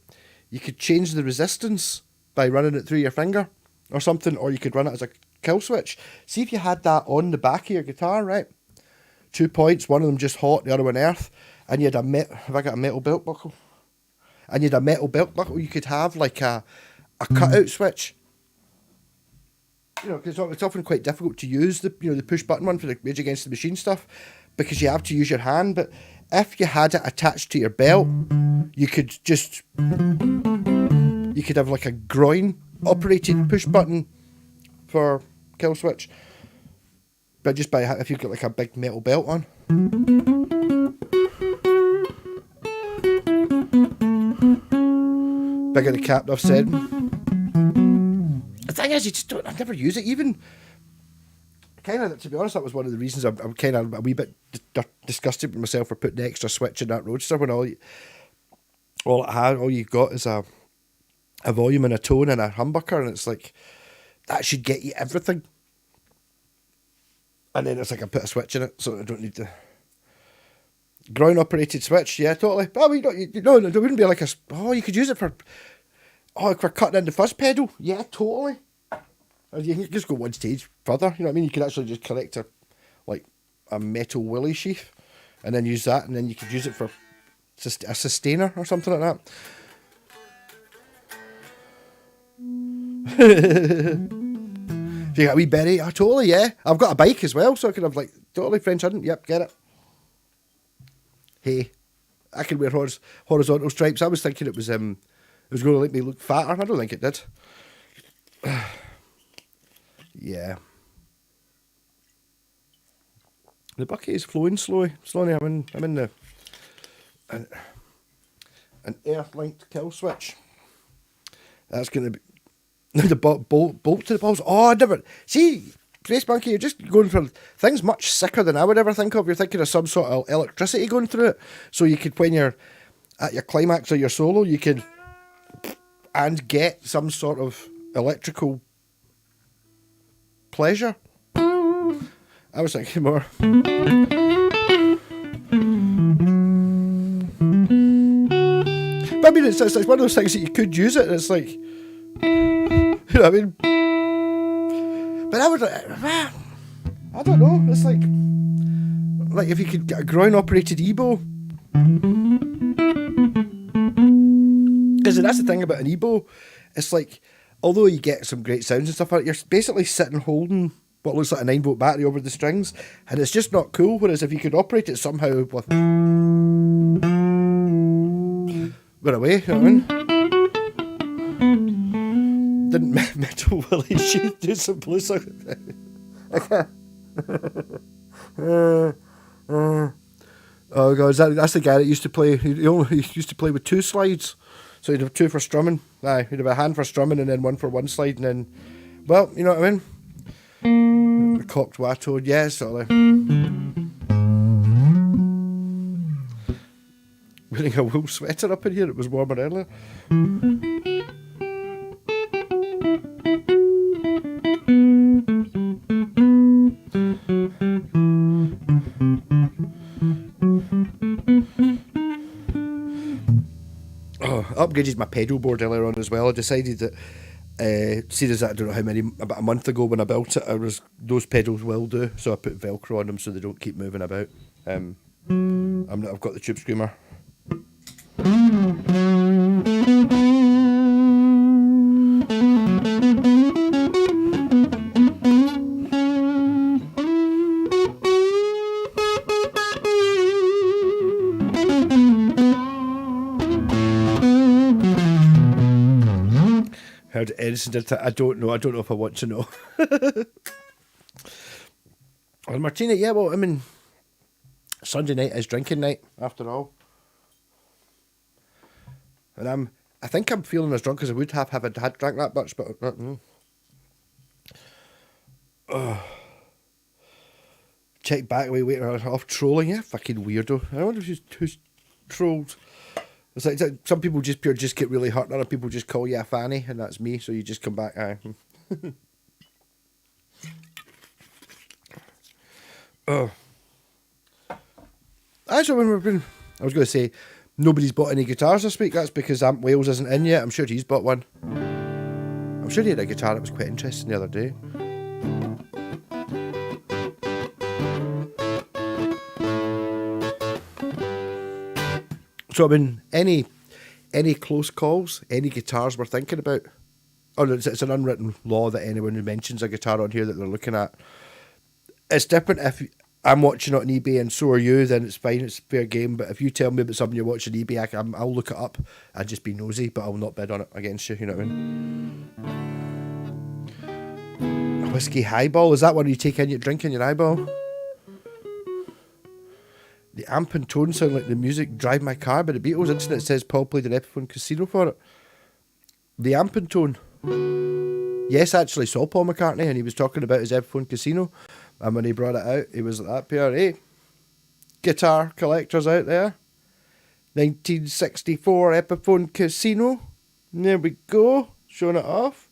you could change the resistance by running it through your finger or something, or you could run it as a kill switch. See if you had that on the back of your guitar, right? 2 points, one of them just hot, the other one earth, and you had have I got a metal belt buckle? And you had a metal belt buckle, you could have like a cutout switch. You know, because it's often quite difficult to use the the push button one for the Rage Against the Machine stuff, because you have to use your hand. But if you had it attached to your belt, you could have like a groin operated push button for kill switch. But just by if you've got like a big metal belt on. Bigger the cap, I've said. The thing is, you just don't. I never use it. Even kind of, to be honest, that was one of the reasons I'm kind of a wee bit disgusted with myself for putting the extra switch in that Roadster when all you've got is a volume and a tone and a humbucker, and it's like that should get you everything. And then it's like I put a switch in it, so I don't need the ground operated switch. Yeah, totally. Oh, no, there wouldn't be like you could use it for cutting in the fuzz pedal. Yeah, totally. You can just go one stage further. You know what I mean? You could actually just collect a metal willy sheath, and then use that, and then you could use it for a sustainer or something like that. If you got a wee berry, totally, yeah. I've got a bike as well, so I could have totally French hunting. Yep, get it. Hey, I can wear horizontal stripes. I was thinking it was going to make me look fatter. I don't think it did. Yeah. The bucket is flowing slowly. I'm in the an earth-linked kill switch. That's going to be the bolt to the balls. Oh, I never see. Space Monkey, you're just going for things much sicker than I would ever think of. You're thinking of some sort of electricity going through it, so you could, when you're at your climax or your solo, you could and get some sort of electrical pleasure. I was thinking more. But I mean, it's one of those things that you could use it, and it's like, you know what I mean? But I don't know. It's like if you could get a ground operated EBO. Because that's the thing about an EBO. It's like, although you get some great sounds and stuff like that, you're basically sitting holding what looks like a 9-volt battery over the strings, and it's just not cool. Whereas if you could operate it somehow with we're away, you know what I mean? Didn't Metal Willie Sheath do some blue song? Oh god, that's the guy that used to play. He used to play with 2 slides, so he'd have 2 for strumming. Aye, he'd have a hand for strumming and then 1 for one slide, and then, well, you know what I mean. The cocked Wattoed, yeah, sort of. Wearing a wool sweater up in here. It was warmer earlier. Upgraded my pedal board earlier on as well. I decided that, seeing as I don't know how many, about a month ago when I built it, those pedals will do, so I put Velcro on them so they don't keep moving about. I've got the Tube Screamer. Heard Edison did that. I don't know if I want to know. Well, Martina, yeah, well, I mean, Sunday night is drinking night, after all. And I think I'm feeling as drunk as I would have I had drank that much, but check back, wait, off trolling, yeah, fucking weirdo. I wonder who's trolled. It's like some people just get really hurt, and other people just call you a fanny, and that's me, so you just come back, aye. Actually, I was going to say, nobody's bought any guitars this week. That's because Amp Wales isn't in yet. I'm sure he's bought one. I'm sure he had a guitar that was quite interesting the other day. So I mean, any close calls, any guitars we're thinking about, or it's an unwritten law that anyone who mentions a guitar on here that they're looking at, it's different if I'm watching it on eBay and so are you, then it's fine, it's fair game. But if you tell me about something you're watching on eBay, I'll look it up. I'll just be nosy, but I'll not bid on it against you, you know what I mean? A whiskey highball, is that one you take in, you drink in your eyeball? The amp and tone sound like the music Drive My Car by the Beatles. Internet says Paul played an Epiphone Casino for it. The amp and tone. Yes, I actually saw Paul McCartney and he was talking about his Epiphone Casino. And when he brought it out, he was like that pair. Hey, guitar collectors out there. 1964 Epiphone Casino. There we go. Showing it off.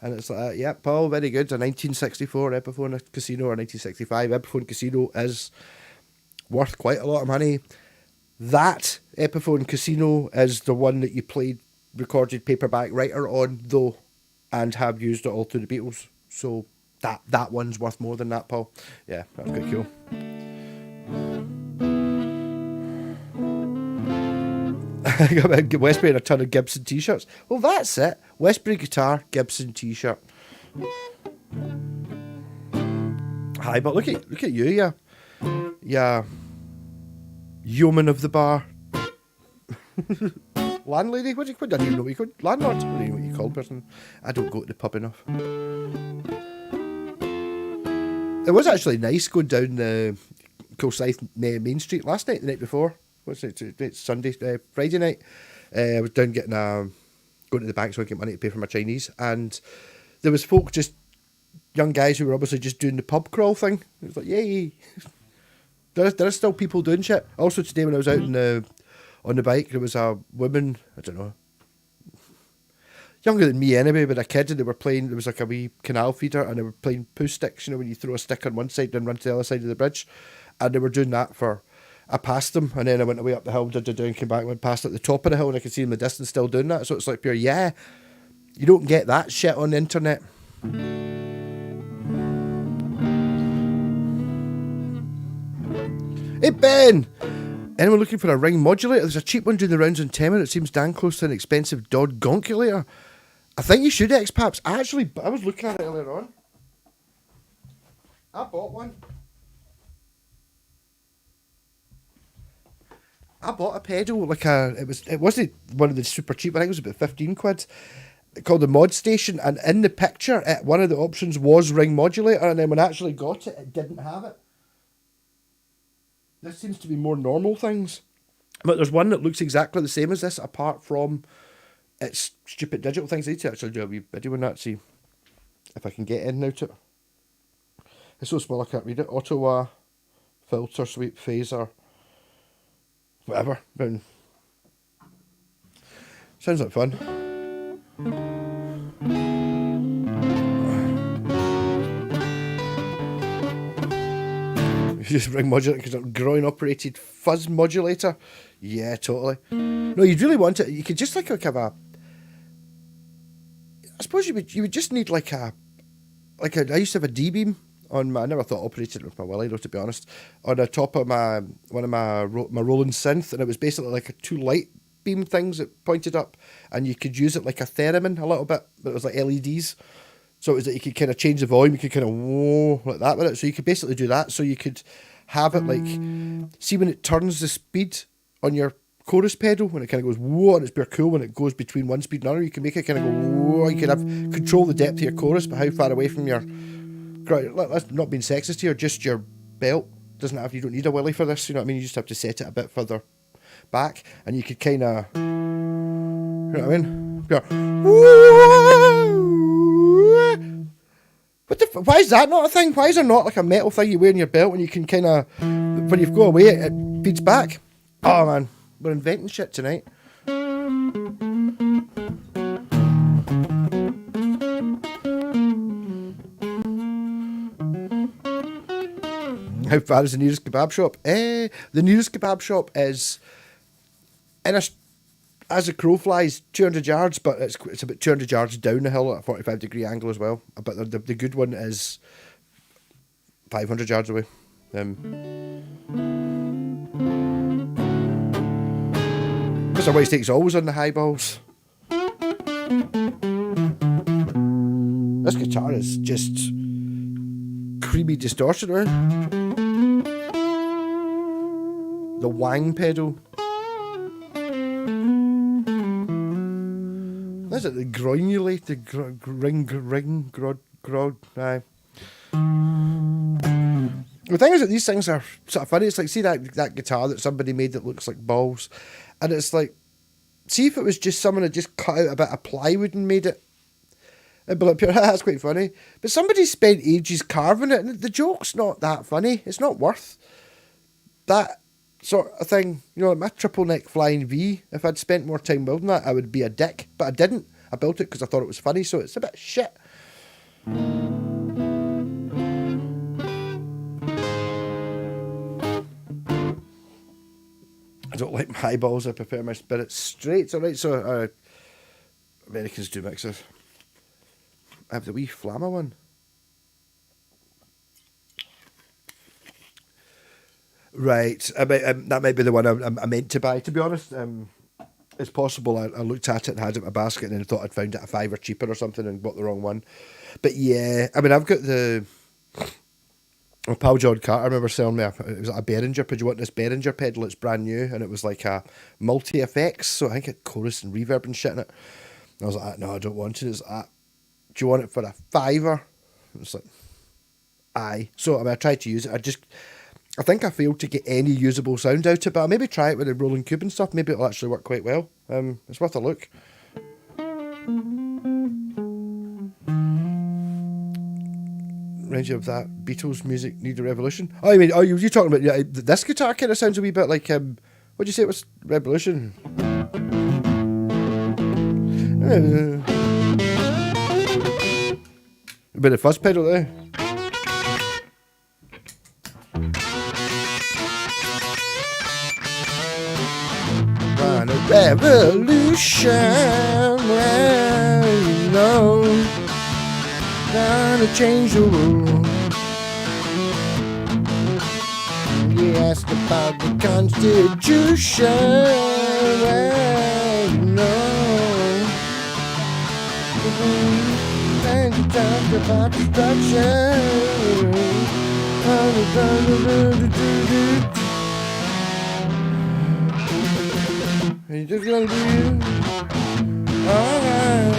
And it's like that. Yeah, Paul, very good. A 1964 Epiphone Casino or 1965 Epiphone Casino is worth quite a lot of money. That Epiphone Casino is the one that you played recorded paperback writer on, though, and have used it all through the Beatles. So that one's worth more than that, Paul. Yeah, that's quite cool. I got Westbury and a ton of Gibson t-shirts. Well, that's it. Westbury guitar, Gibson t-shirt. Hi, but look at you, yeah, yeoman of the bar. Landlady? What do you, I don't even know what you call landlord? I don't even know what you call person. I don't go to the pub enough. It was actually nice going down the Kilsyth Main Street last night, the night before. What's it? It's Sunday, Friday night. I was down getting going to the bank so I could get money to pay for my Chinese, and there was folk, just young guys who were obviously just doing the pub crawl thing. It was like, yay! There are still people doing shit. Also today when I was out on the bike, there was a woman, I don't know, younger than me anyway, but a kid, and they were playing, there was like a wee canal feeder, and they were playing poo sticks, you know, when you throw a stick on one side and run to the other side of the bridge. And they were doing that I passed them, and then I went away up the hill, did and came back, went past at the top of the hill, and I could see them in the distance still doing that. So it's like pure, yeah, you don't get that shit on the internet. Hey Ben! Anyone looking for a ring modulator? There's a cheap one doing the rounds in Temer. It seems damn close to an expensive Dodd Gonkulator. I think you should, X-Paps. I was looking at it earlier on. I bought one. I bought a pedal, it wasn't one of the super cheap, I think it was about 15 quid, called the Mod Station, and in the picture, one of the options was ring modulator, and then when I actually got it, it didn't have it. This seems to be more normal things. But there's one that looks exactly the same as this, apart from its stupid digital things. I need to actually do a wee video on that, see if I can get in now to it. It's so small I can't read it. Ottawa, filter, sweep, phaser, whatever. Sounds like fun. You just ring modulator because it's a groin operated fuzz modulator. Yeah, totally. No, you'd really want it. You could just like have a. I suppose you would just need I used to have a D-beam on my. I never thought operated with my willy though, to be honest. On the top of my Roland synth, and it was basically like a two light beam things that pointed up, and you could use it like a theremin a little bit, but it was like LEDs. So it was that you could kind of change the volume, you could kind of whoa like that with it. So you could basically do that. So you could have it like, see when it turns the speed on your chorus pedal, when it kind of goes whoa, and it's very cool when it goes between one speed and another. You can make it kind of go whoa. You can have control the depth of your chorus, but how far away from your. That's not being sexist here, just your belt doesn't have. You don't need a willy for this. You know what I mean? You just have to set it a bit further back, and you could kind of. You know what I mean? Why is that not a thing? Why is there not like a metal thing you wear in your belt and you can kind of, when you go away, it feeds back? Oh man, we're inventing shit tonight. How far is the nearest kebab shop? The nearest kebab shop is as a crow flies, 200 yards, but it's about 200 yards down the hill at a 45-degree angle as well. But the good one is 500 yards away. Mr. Whitesnake's always on the high balls. This guitar is just creamy distortion, right? The wang pedal. Is it the granulate? The ring, grod, aye. The thing is that these things are sort of funny. It's like, see that guitar that somebody made that looks like balls, and it's like, see if it was just someone had just cut out a bit of plywood and made it. It'd be like, that's quite funny. But somebody spent ages carving it, and the joke's not that funny. It's not worth that sort of thing. You know, like my triple neck flying V, if I'd spent more time building that, I would be a dick. But I didn't. I built it because I thought it was funny, so it's a bit shit. I don't like my eyeballs, I prefer my spirits straight. It's alright, so Americans do mixers. I have the wee Flamma one. Right, that might be the one I meant to buy, to be honest. It's possible I looked at it and had it in my basket and then thought I'd found it a $5 cheaper or something and bought the wrong one. But yeah, I mean, I've got my pal John Carter, I remember selling me it was like a Behringer. Do you want this Behringer pedal? It's brand new, and it was like a multi-effects, so I think it had chorus and reverb and shit in it. And I was like, no, I don't want it. It's like, do you want it for a $5? It's like, aye. So I mean, I tried to use it. I think I failed to get any usable sound out of it, but I'll maybe try it with the rolling cube and stuff. Maybe it'll actually work quite well. It's worth a look. Reminds you of that Beatles music, Need a Revolution. Oh, I mean, you're talking about this guitar kind of sounds a wee bit like what'd you say it was? Revolution. A bit of fuzz pedal there. On a revolution, well, you know, gonna change the world. You asked about the Constitution, well, you know, and you talked about destruction. You just gonna do you. Alright.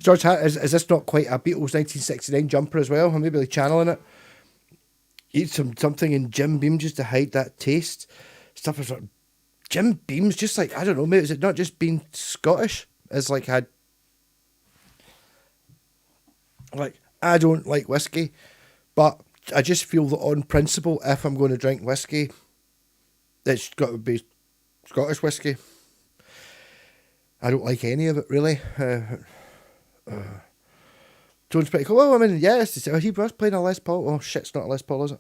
George, is this not quite a Beatles 1969 jumper as well? I'm maybe like channeling it. Eat something in Jim Beam just to hide that taste. Stuff is like Jim Beam's just like, I don't know, maybe is it not just being Scottish? It's like I don't like whiskey, but I just feel that on principle, if I'm going to drink whiskey, it's got to be Scottish whiskey. I don't like any of it really. John's pretty cool. Well, I mean, yes, he was playing a Les Paul. Oh shit, it's not a Les Paul, is it?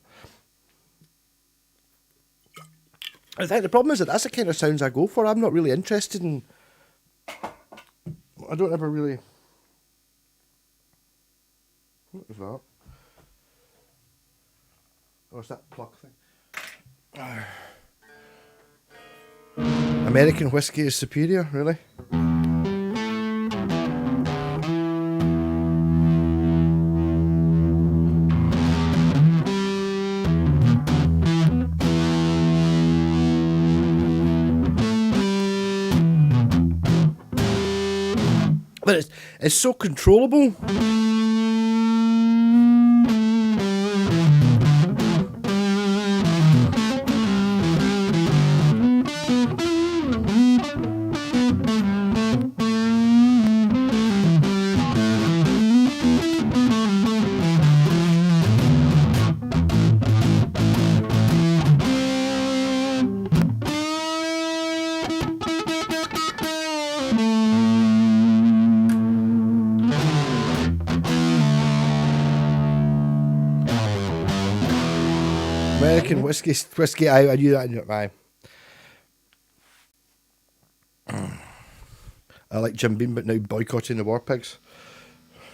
I think the problem is that that's the kind of sounds I go for. I'm not really interested in. I don't ever really. What was that? Oh, it's that plug thing. American whiskey is superior, really? But it's so controllable. American whiskey. I knew that. I like Jim Beam, but now boycotting the War Pigs.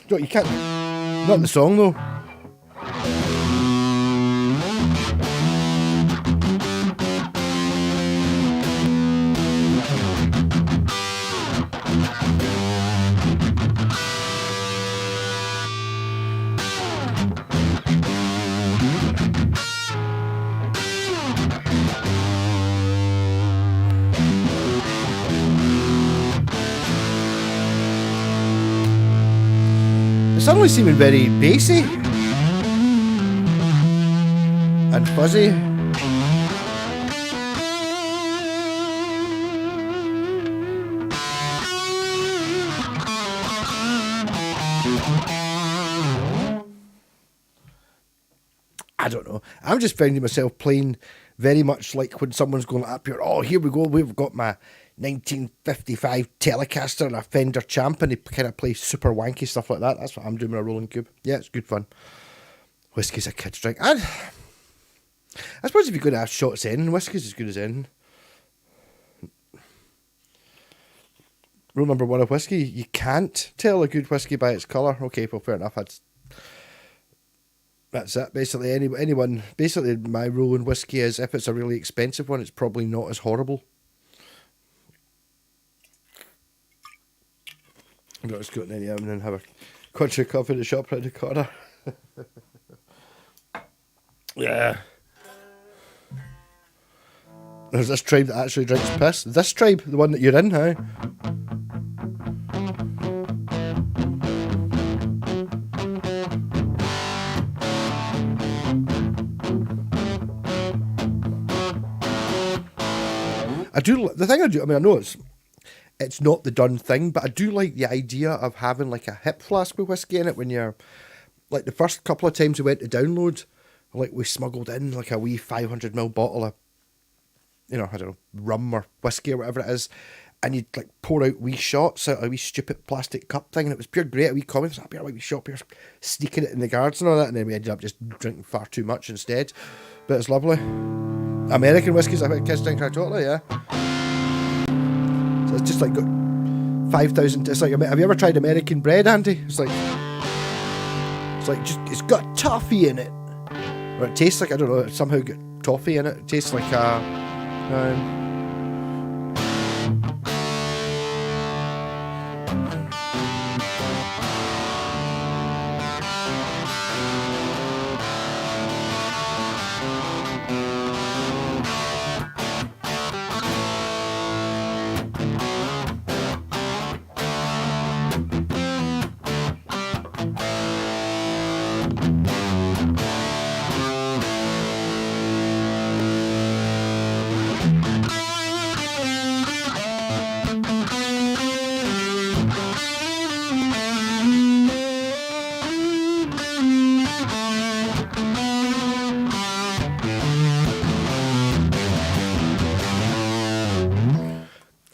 No, you can't. Not in the song though. It's suddenly seeming very bassy and fuzzy. I don't know. I'm just finding myself playing very much like when someone's going up here. Oh, here we go. We've got my 1955 Telecaster and a Fender Champ, and they kind of play super wanky stuff like that. That's what I'm doing with a rolling cube. Yeah, it's good fun. Whiskey's a kid's drink. I suppose if you're going to have shots in, whiskey's as good as in. Rule number one of whiskey: you can't tell a good whiskey by its colour. Okay, well, fair enough. That's it. Basically, anyone. Basically, my rule in whiskey is if it's a really expensive one, it's probably not as horrible. I'm not just going to any and then have a country cup in the shop round the corner. Yeah. There's this tribe that actually drinks piss. This tribe, the one that you're in, huh? The thing I do, I mean, I know it's not the done thing, but I do like the idea of having like a hip flask with whiskey in it when you're, like the first couple of times we went to download, like we smuggled in like a wee 500ml bottle of, I don't know, rum or whiskey or whatever it is, and you'd like pour out wee shots out of a wee stupid plastic cup thing, and it was pure great. A wee comment, I'll be a wee shot here, sneaking it in the guards and all that, and then we ended up just drinking far too much instead. But it's lovely. American whiskey's a kids drink, totally, yeah. So it's just like got 5,000. It's like, have you ever tried American bread, Andy? It's like just it's got toffee in it, or it tastes like, I don't know, it's somehow got toffee in it. It tastes like a.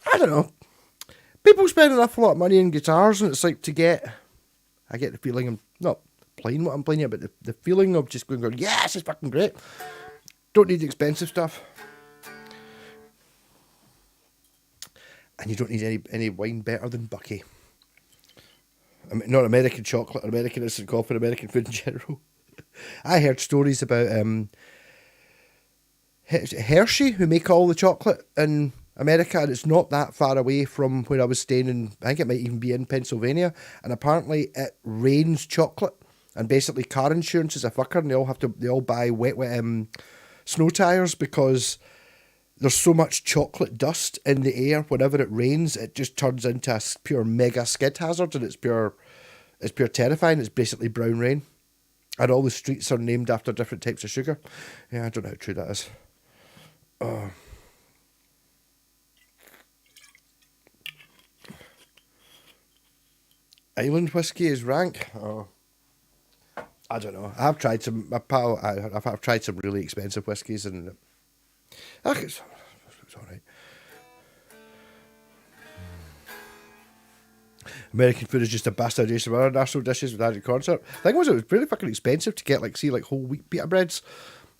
I don't know. People spend an awful lot of money on guitars, and it's like I get the feeling I'm not playing what I'm playing here, but the feeling of just going, yes, it's fucking great. Don't need expensive stuff. And you don't need any wine better than Bucky. I mean, not American chocolate, or American instant coffee, or American food in general. I heard stories about Hershey, who make all the chocolate in America, and it's not that far away from where I was staying in. I think it might even be in Pennsylvania, and apparently it rains chocolate, and basically car insurance is a fucker, and they all buy wet snow tires because there's so much chocolate dust in the air. Whenever it rains, it just turns into a pure mega skid hazard, and it's pure terrifying. It's basically brown rain, and all the streets are named after different types of sugar. Yeah, I don't know how true that is. Island whiskey is rank. Oh, I don't know. I've tried some. My pal, I've tried some really expensive whiskies, and it's all right. American food is just a bastardization of other national dishes with added concert. The thing was, it was really fucking expensive to get like whole wheat pita breads.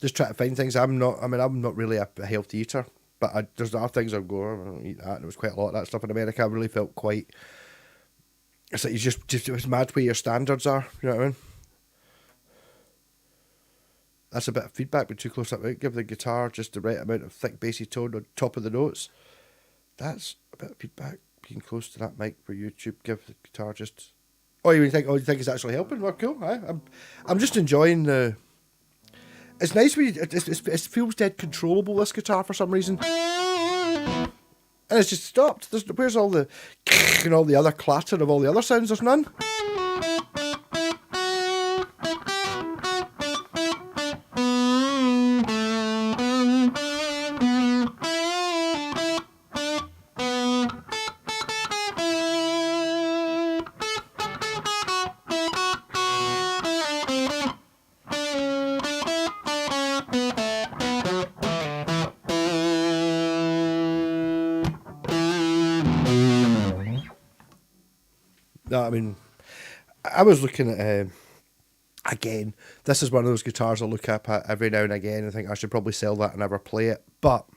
Just try to find things. I'm not really a healthy eater, but there's other things I'd go, I don't eat that, and there was quite a lot of that stuff in America. I really felt quite. It's like you just it was mad where your standards are. You know what I mean? That's a bit of feedback. But too close up. Give the guitar just the right amount of thick bassy tone on top of the notes. That's a bit of feedback. Being close to that mic for YouTube. Give the guitar just. Oh, you think? Oh, you think it's actually helping? Well, cool. I'm just enjoying the. It's nice when it feels dead controllable. This guitar for some reason. And it's just stopped. Where's all the and all the other clatter of all the other sounds? There's none. No, I mean, I was looking at again. This is one of those guitars I look up at every now and again. I think I should probably sell that and never play it. But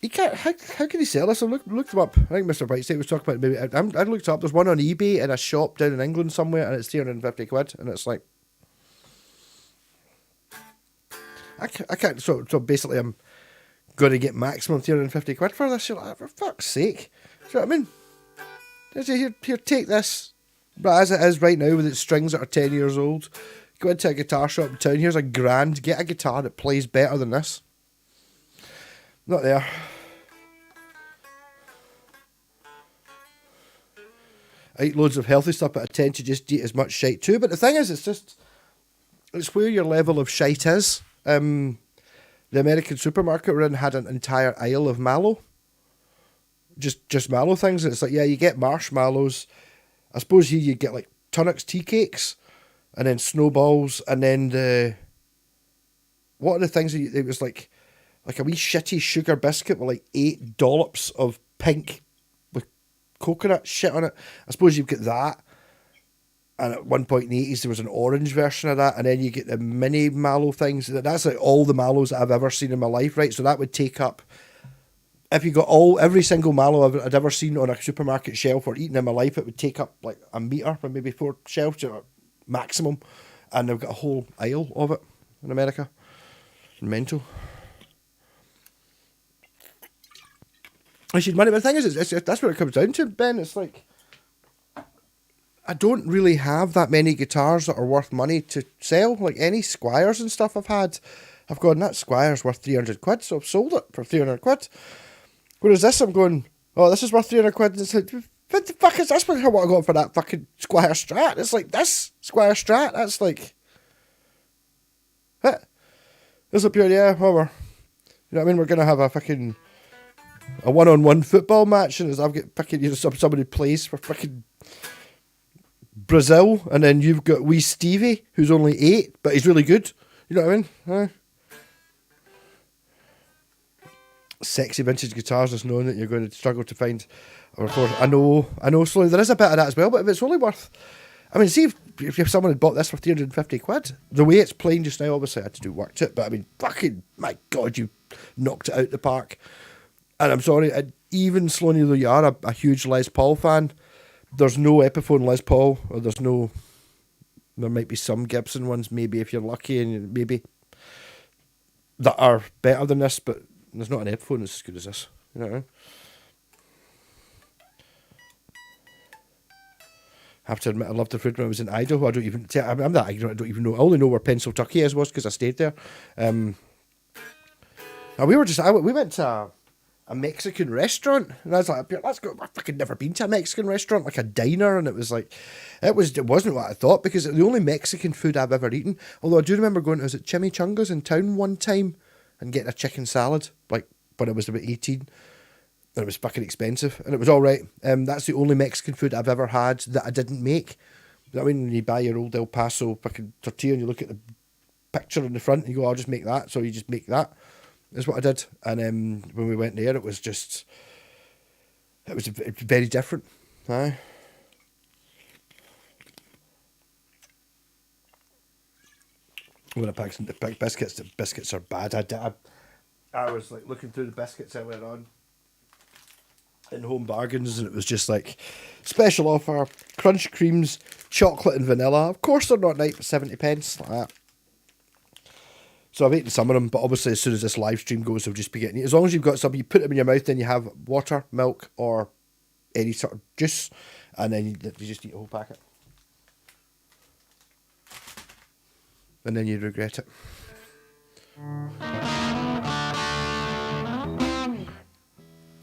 you can't. How can you sell this? I looked them up. I think Mr. Brightside was talking about it. Maybe I looked up. There's one on eBay in a shop down in England somewhere, and it's 350 quid. And it's like, I can't. So basically, I'm going to get maximum 350 quid for this. You're like, for fuck's sake. Do you know what I mean? Here, take this, but as it is right now with its strings that are 10 years old, go into a guitar shop in town, here's £1,000, get a guitar that plays better than this. Not there. I eat loads of healthy stuff, but I tend to just eat as much shite too. But the thing is, it's where your level of shite is. The American supermarket we're in had an entire aisle of mallow. Just mallow things. It's like, yeah, you get marshmallows. I suppose here you get like Tunnock's tea cakes, and then snowballs, and then what are the things that it was like a wee shitty sugar biscuit with like 8 dollops of pink with coconut shit on it. I suppose you've got that, and at one point in the 80s there was an orange version of that, and then you get the mini mallow things. That's like all the mallows that I've ever seen in my life, right? So that would take up. If you got every single mallow I'd ever seen on a supermarket shelf or eaten in my life, it would take up like a metre or maybe 4 shelves maximum, and they've got a whole aisle of it in America. Mental. I should money, but the thing is, that's what it comes down to, Ben. It's like I don't really have that many guitars that are worth money to sell. Like any Squires and stuff I've had, I've gone, that Squire's worth 300 quid, so I've sold it for 300 quid. Whereas this, I'm going, oh, this is worth 300 quid. And it's like, what the fuck is this? What I got for that fucking Squire Strat? It's like, this Squire Strat, that's like, what? This up here, yeah, whatever. You know what I mean? We're going to have a one-on-one football match, and I've got fucking, somebody plays for fucking Brazil, and then you've got wee Stevie, who's only 8, but he's really good. You know what I mean? Sexy vintage guitars is knowing that you're going to struggle to find. Or of course, I know, slowly there is a bit of that as well. But if it's only worth, I mean, see if someone had bought this for 350 quid, the way it's playing just now, obviously I had to do work to it. But I mean, fucking my God, you knocked it out the park. And I'm sorry, even Sloaney though you are a huge Les Paul fan, there's no Epiphone Les Paul, or there might be some Gibson ones, maybe if you're lucky, and maybe that are better than this, but there's not an Epiphone as good as this. You know what I mean? I have to admit, I loved the food when I was in Idaho. I'm that ignorant, I don't even know. I only know where Pennsylvania was because I stayed there. And we went to a Mexican restaurant, and I was like, let's go. I've fucking never been to a Mexican restaurant, like a diner, and it was like, it wasn't what I thought, because the only Mexican food I've ever eaten, although I do remember going to, was it Chimichangas in town one time, and getting a chicken salad, like when I was about 18, and it was fucking expensive, and it was all right. That's the only Mexican food I've ever had that I didn't make. I mean, when you buy your old El Paso fucking tortilla and you look at the picture in the front and you go, I'll just make that, so you just make that. Is what I did. And when we went there, it was very different. Aye. When I packed the biscuits, the biscuits are bad. I was like looking through the biscuits earlier on in Home Bargains, and it was just like special offer, crunch creams, chocolate and vanilla. Of course they're not 70 pence, like that. So I've eaten some of them, but obviously as soon as this live stream goes, they'll just be getting, as long as you've got some, you put them in your mouth, then you have water, milk, or any sort of juice, and then you just eat a whole packet. And then you regret it.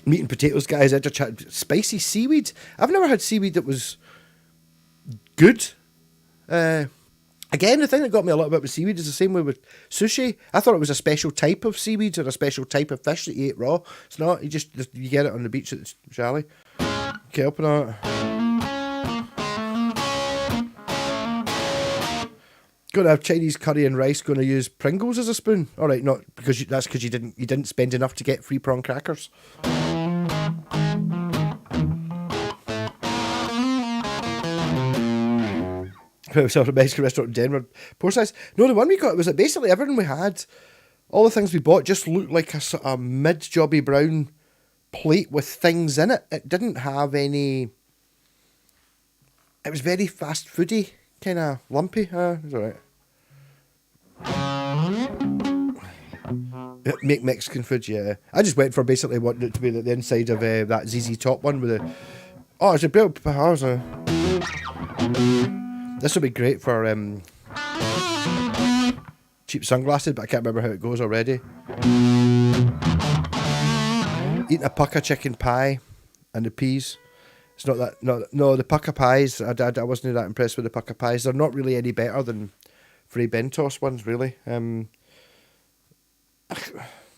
Meat and potatoes, guys. I just had spicy seaweed. I've never had seaweed that was good. Again, the thing that got me a little bit with seaweed is the same way with sushi. I thought it was a special type of seaweed or a special type of fish that you ate raw. It's not. You get it on the beach at the chalet. Okay, open it. Going to have Chinese curry and rice. Going to use Pringles as a spoon. All right, not because that's because you didn't spend enough to get free prawn crackers. We was at a Mexican restaurant in Denver. Poor size. No, the one we got, it was like basically everything we had, all the things we bought just looked like a sort of mid-jobby brown plate with things in it. It didn't have any. It was very fast foody, kind of lumpy. It was alright. Make Mexican food, yeah. I just went for basically wanting it to be the inside of that ZZ Top one with the. Oh, it's a bit. This would be great for cheap sunglasses, but I can't remember how it goes already. Eating a pucka chicken pie and the peas. It's not that. No, the pucka pies. I wasn't that impressed with the pucka pies. They're not really any better than Fray Bentos ones, really. They're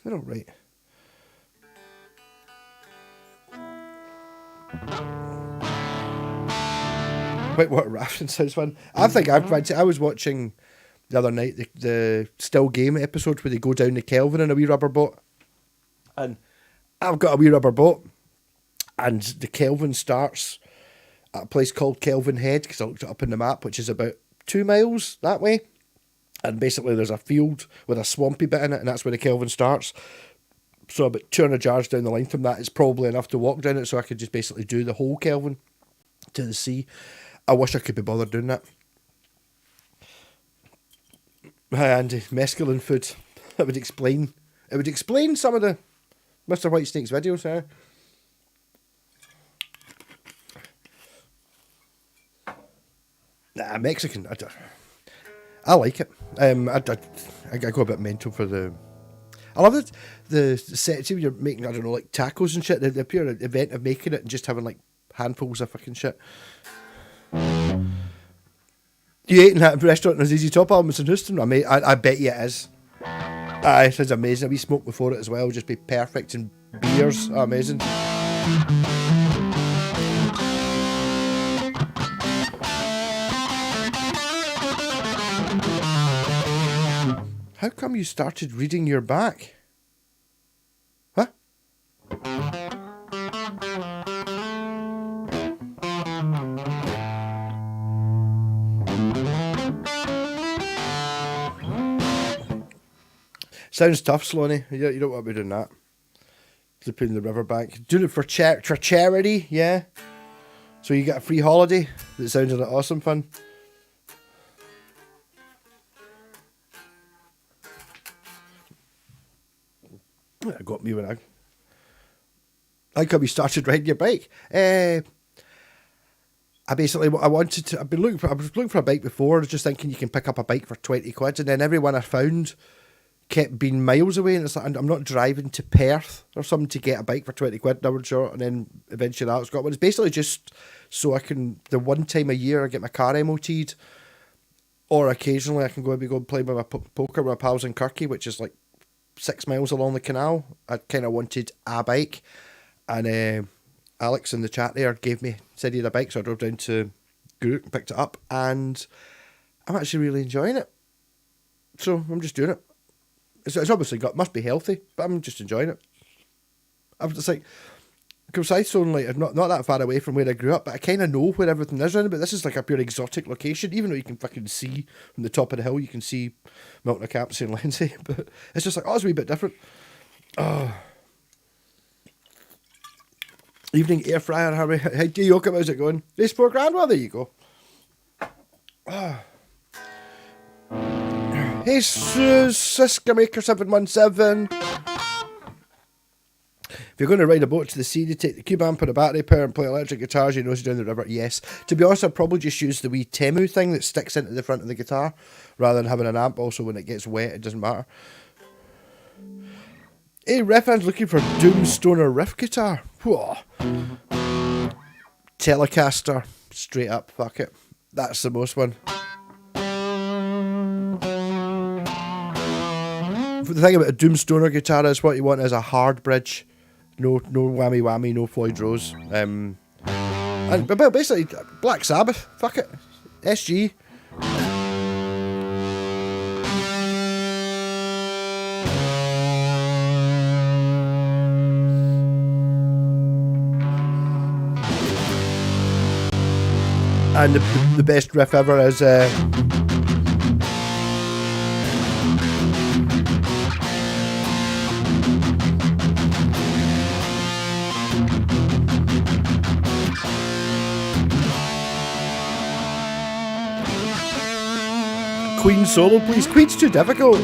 all right. Whitewater rafting sounds fun. I think I was watching the other night the Still Game episode where they go down the Kelvin in a wee rubber boat, and I've got a wee rubber boat, and the Kelvin starts at a place called Kelvin Head, because I looked it up in the map, which is about 2 miles that way, and basically there's a field with a swampy bit in it, and that's where the Kelvin starts. So about 200 yards down the line from that is probably enough to walk down it, so I could just basically do the whole Kelvin to the sea. I wish I could be bothered doing that. Hi Andy, mescaline food. It would explain some of the Mr. Whitesnake's videos, eh? Nah, Mexican. I like it. I go a bit mental for the. I love it. The set. See when you're making, I don't know, like tacos and shit. The pure event of making it and just having like handfuls of fucking shit. You ate in that restaurant in ZZ Top Albums in Houston? I bet you it is. It sounds amazing. We smoked before it as well. Just be perfect, and beers. Oh, amazing. How come you started reading your back? Huh? Sounds tough, Sloaney. You don't want to be doing that. Flipping the riverbank. Doing it for charity, yeah. So you get a free holiday. That sounds like awesome fun. I got me when I we started riding your bike. I was looking for a bike before. I was just thinking you can pick up a bike for 20 quid, and then everyone I found kept being miles away, and it's like I'm not driving to Perth or something to get a bike for 20 quid an hour short, and then eventually that's got one. It's basically just so I can, the one time a year I get my car MOT'd, or occasionally I can go and play with my poker with my pals in Kirky, which is like 6 miles along the canal. I kind of wanted a bike, and Alex in the chat there said he had a bike, so I drove down to Groot and picked it up, and I'm actually really enjoying it. So I'm just doing it. It's obviously must be healthy, but I'm just enjoying it. I'm just like, Kilsythestone, like, not that far away from where I grew up, but I kind of know where everything is around it. But this is like a pure exotic location, even though you can fucking see from the top of the hill, you can see Milton Campsie and Lindsay. But it's just like, it's a wee bit different. Oh. Evening air fryer, Harry. How do you Yoke? How's it going? Race £4 well, there you go. Oh. Hey, Siska Maker 717. If you're going to ride a boat to the sea, you take the cube amp and a battery power and play electric guitars, you nose down the river. Yes. To be honest, I'd probably just use the wee Temu thing that sticks into the front of the guitar, rather than having an amp. Also, when it gets wet, it doesn't matter. Hey, Reffan's looking for Doomstoner riff guitar. Whoa. Telecaster. Straight up, fuck it. That's the most one. The thing about a Doomstoner guitar is what you want is a hard bridge. No whammy whammy, no Floyd Rose. But basically, Black Sabbath, fuck it. SG. And the best riff ever is Queen solo, please. Queen's too difficult.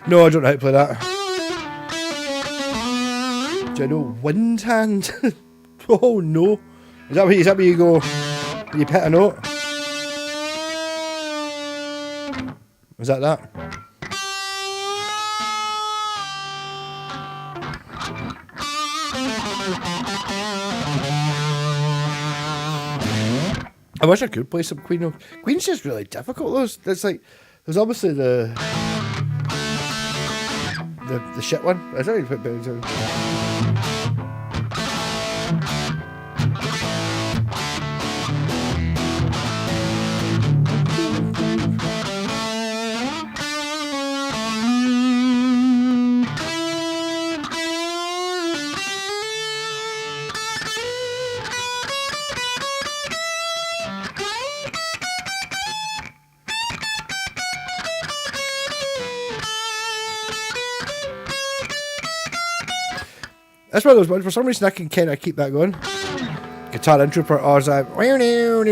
No, I don't know how to play that. Do I know Wind Hand? Oh no. Is that where you go? You hit a note? Was that? I wish I could play some Queen. Queen's just really difficult though. It's like, there's obviously the shit one. I don't even put better down. That's one of those ones. For some reason, I can kind of keep that going. Guitar intro for Oz. I don't know.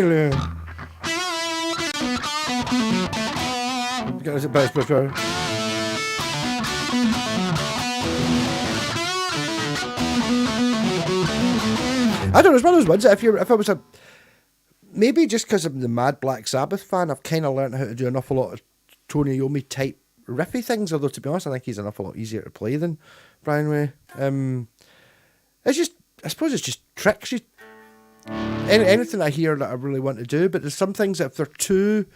It's one of those ones that if I was maybe just because I'm the mad Black Sabbath fan, I've kind of learned how to do an awful lot of Tony Iommi type riffy things. Although to be honest, I think he's an awful lot easier to play than Brian Way. It's just, I suppose it's just tricks. Anything I hear that I really want to do, but there's some things that if they're too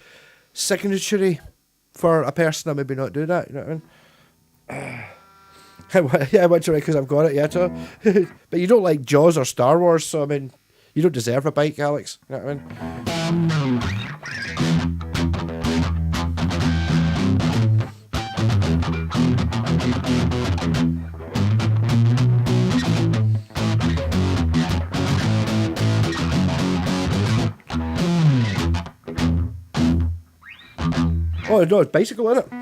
signature-y for a person, I maybe not do that. You know what I mean? Yeah, I went to it because I've got it, yeah. So. But you don't like Jaws or Star Wars, so I mean, you don't deserve a bike, Alex. You know what I mean? Oh no, it's bicycle, isn't it?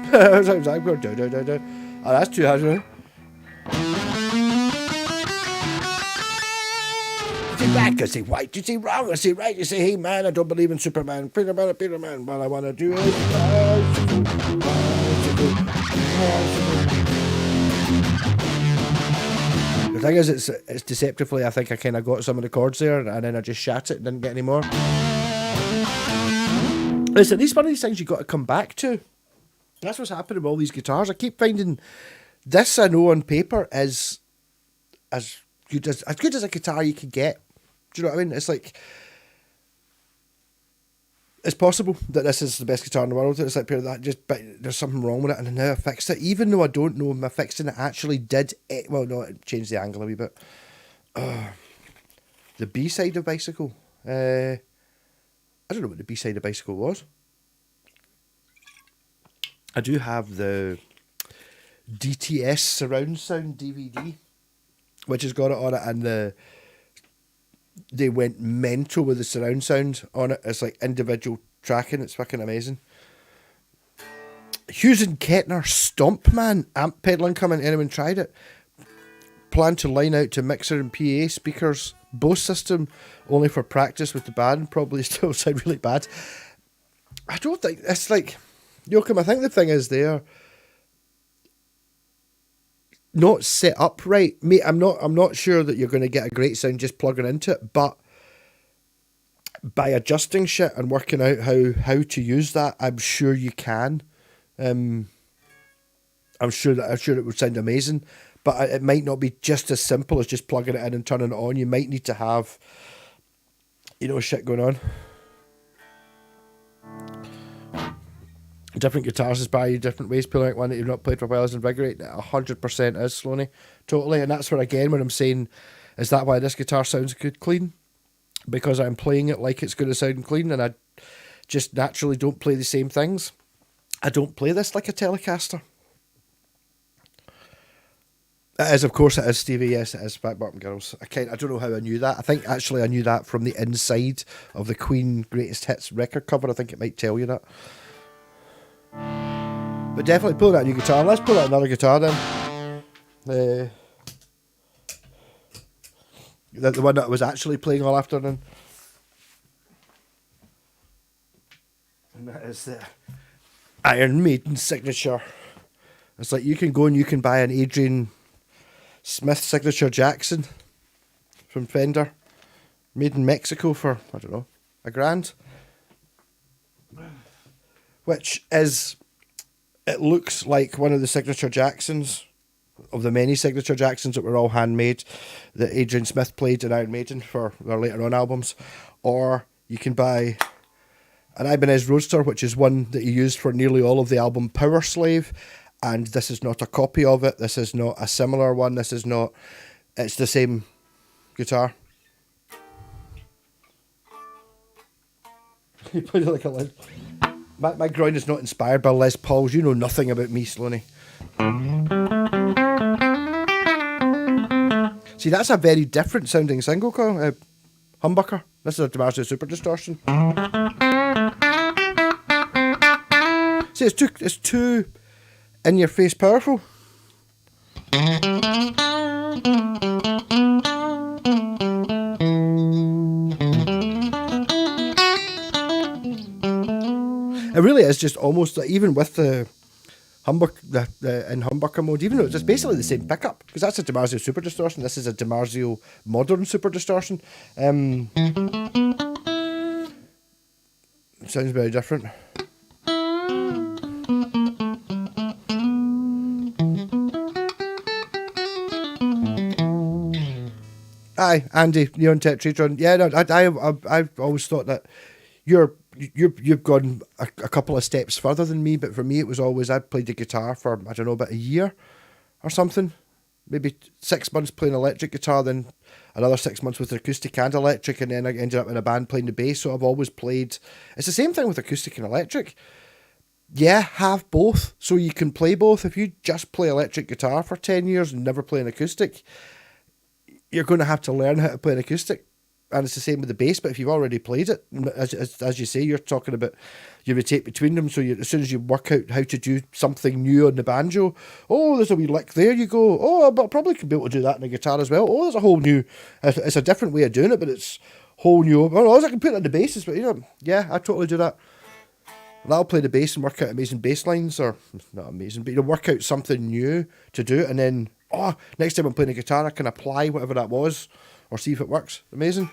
Oh, that's too hard, right? back. I say, why? You say wrong. I say right. You say, hey man, I don't believe in Superman. Peter Man, Peter Man. What I want to do is The thing is, it's deceptively. I think I kind of got some of the chords there, and then I just shat it and didn't get any more. Listen, these one of these things you got to come back to. That's what's happening with all these guitars. I keep finding this, I know on paper, is as good as a guitar you can get. Do you know what I mean? It's like, it's possible that this is the best guitar in the world. It's like, but there's something wrong with it, and now I fixed it. Even though I don't know my fixing it actually did it. Well, no, it changed the angle a wee bit. The B side of Bicycle. I don't know what the B side of Bicycle was. I do have the DTS surround sound DVD, which has got it on it, and they went mental with the surround sound on it. It's like individual tracking. It's fucking amazing. Hughes and Kettner Stompman amp pedaling coming. Anyone tried it? Plan to line out to mixer and PA speakers. Bose system only for practice with the band. Probably still sound really bad. I don't think it's like Joachim. I think the thing is they're not set up right, mate. I'm not sure that you're going to get a great sound just plugging into it, but by adjusting shit and working out how to use that, I'm sure you can. I'm sure it would sound amazing, but it might not be just as simple as just plugging it in and turning it on. You might need to have, shit going on. Different guitars inspire you different ways. Pulling out one that you've not played for a while is invigorating. 100% is, Sloaney. Totally. And that's where, again, when I'm saying, is that why this guitar sounds good clean? Because I'm playing it like it's going to sound clean, and I just naturally don't play the same things. I don't play this like a Telecaster. It is, of course it is, Stevie. Yes, it is. Fat Bottom Girls. I don't know how I knew that. I think actually I knew that from the inside of the Queen Greatest Hits record cover. I think it might tell you that. But definitely pull that new guitar. Let's pull out another guitar then. The one that I was actually playing all afternoon. And that is the Iron Maiden signature. It's like you can go and you can buy an Adrian Smith signature Jackson from Fender, made in Mexico for, I don't know, $1,000. Which is, it looks like one of the signature Jacksons, of the many signature Jacksons that were all handmade, that Adrian Smith played in Iron Maiden for their later on albums. Or you can buy an Ibanez Roadster, which is one that he used for nearly all of the album Power Slave. And this is not a copy of it. This is not a similar one. This is not... It's the same guitar. You put it like a lid. My groin is not inspired by Les Pauls. You know nothing about me, Sloaney. See, that's a very different sounding single call. Humbucker. This is a DiMarzio Super Distortion. See, it's too in your face powerful. It really is just almost like, even with the humbucker, in humbucker mode, even though it's just basically the same pickup, because that's a DiMarzio Super Distortion. This is a DiMarzio Modern Super Distortion. Sounds very different. Aye, Andy, Neon Tetradron. Yeah, no, I've always thought that you've gone a couple of steps further than me, but for me it was always, I played the guitar for, I don't know, about a year or something. Maybe 6 months playing electric guitar, then another 6 months with acoustic and electric, and then I ended up in a band playing the bass. So I've always played... It's the same thing with acoustic and electric. Yeah, have both, so you can play both. If you just play electric guitar for 10 years and never play an acoustic, you're going to have to learn how to play an acoustic. and it's the same with the bass. But if you've already played it, as you say, you're talking about you rotate between them. So as soon as you work out how to do something new on the banjo, oh, there's a wee lick there. You go, oh, but I probably could be able to do that on the guitar as well. Oh, there's a whole new. It's a different way of doing it, but it's whole new. Oh, I can put it on the basses, but yeah, I totally do that. And I'll play the bass and work out amazing bass lines, or not amazing, but work out something new to do, and then next time I'm playing a guitar, I can apply whatever that was, or see if it works. Amazing.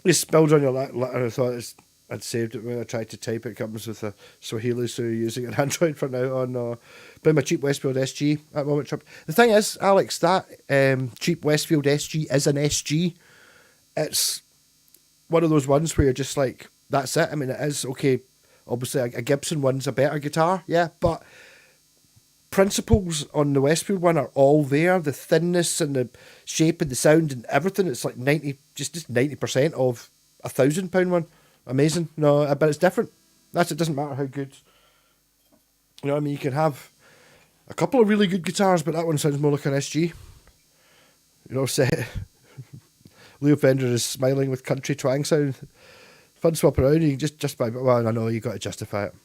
It spilled on your letter. I thought I'd saved it when I tried to type. It comes with a Swahili, so you're using an Android for now on. But my cheap Westfield SG at the moment. The thing is, Alex, that cheap Westfield SG is an SG. It's one of those ones where you're just like, that's it. I mean, it is okay. Obviously, a Gibson one's a better guitar, yeah, but principles on the Westfield one are all there. The thinness and the shape and the sound and everything. It's like 90% of £1,000 one. Amazing. No, but it's different. It doesn't matter how good. You know what I mean? You can have a couple of really good guitars, but that one sounds more like an SG. You know, Leo Fender is smiling with country twang sound. Fun swap around. You can just by, well, I know you got to justify it.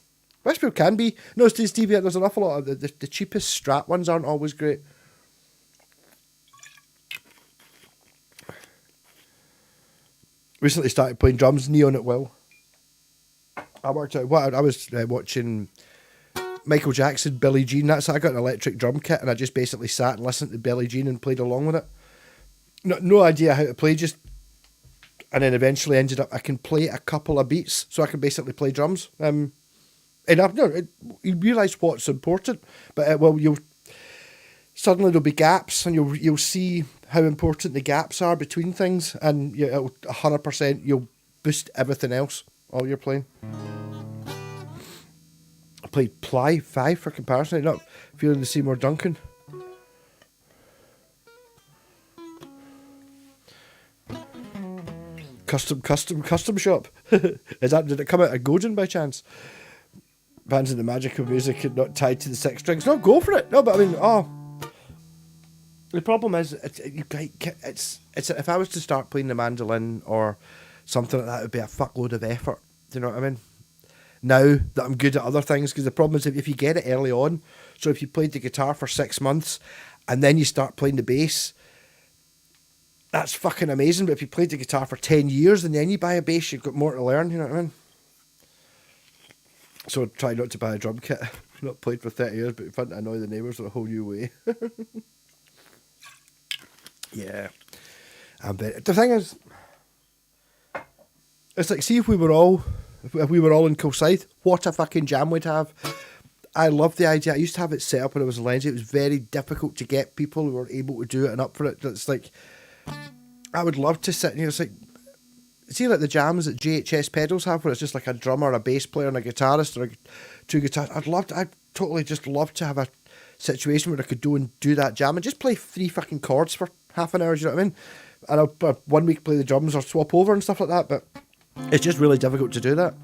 Westfield can be. No, Stevie, there's an awful lot of the cheapest Strat ones aren't always great. Recently started playing drums, Neon at Will. I worked out I was watching Michael Jackson, Billie Jean. I got an electric drum kit, and I just basically sat and listened to Billie Jean and played along with it. No idea how to play, and then eventually ended up I can play a couple of beats, so I can basically play drums. And you realise what's important, but suddenly there'll be gaps, and you'll see how important the gaps are between things, and 100% you'll boost everything else while you're playing. I played Ply 5 for comparison. I'm not feeling the Seymour Duncan. Custom shop. Did it come out of Godin by chance? Bands in the magic of music and not tied to the six strings. No, go for it. No, but I mean, the problem is, it's if I was to start playing the mandolin or something like that, it would be a fuckload of effort. Do you know what I mean? Now that I'm good at other things, because the problem is if you get it early on, so if you played the guitar for 6 months and then you start playing the bass, that's fucking amazing. But if you played the guitar for 10 years and then you buy a bass, you've got more to learn. You know what I mean? So try not to buy a drum kit. I've not played for 30 years, but fun to annoy the neighbours in a whole new way. Yeah. But the thing is, it's like, see if we were all in Kilsyth, what a fucking jam we'd have. I love the idea. I used to have it set up when I was in Lenzie. It was very difficult to get people who were able to do it and up for it. It's like, I would love to sit, it's like, see like the jams that JHS pedals have, where it's just like a drummer, a bass player and a guitarist, or two guitars. I'd totally just love to have a situation where I could do that jam and just play 3 fucking chords for half an hour, you know what I mean? And I'll 1 week play the drums or swap over and stuff like that, but it's just really difficult to do that.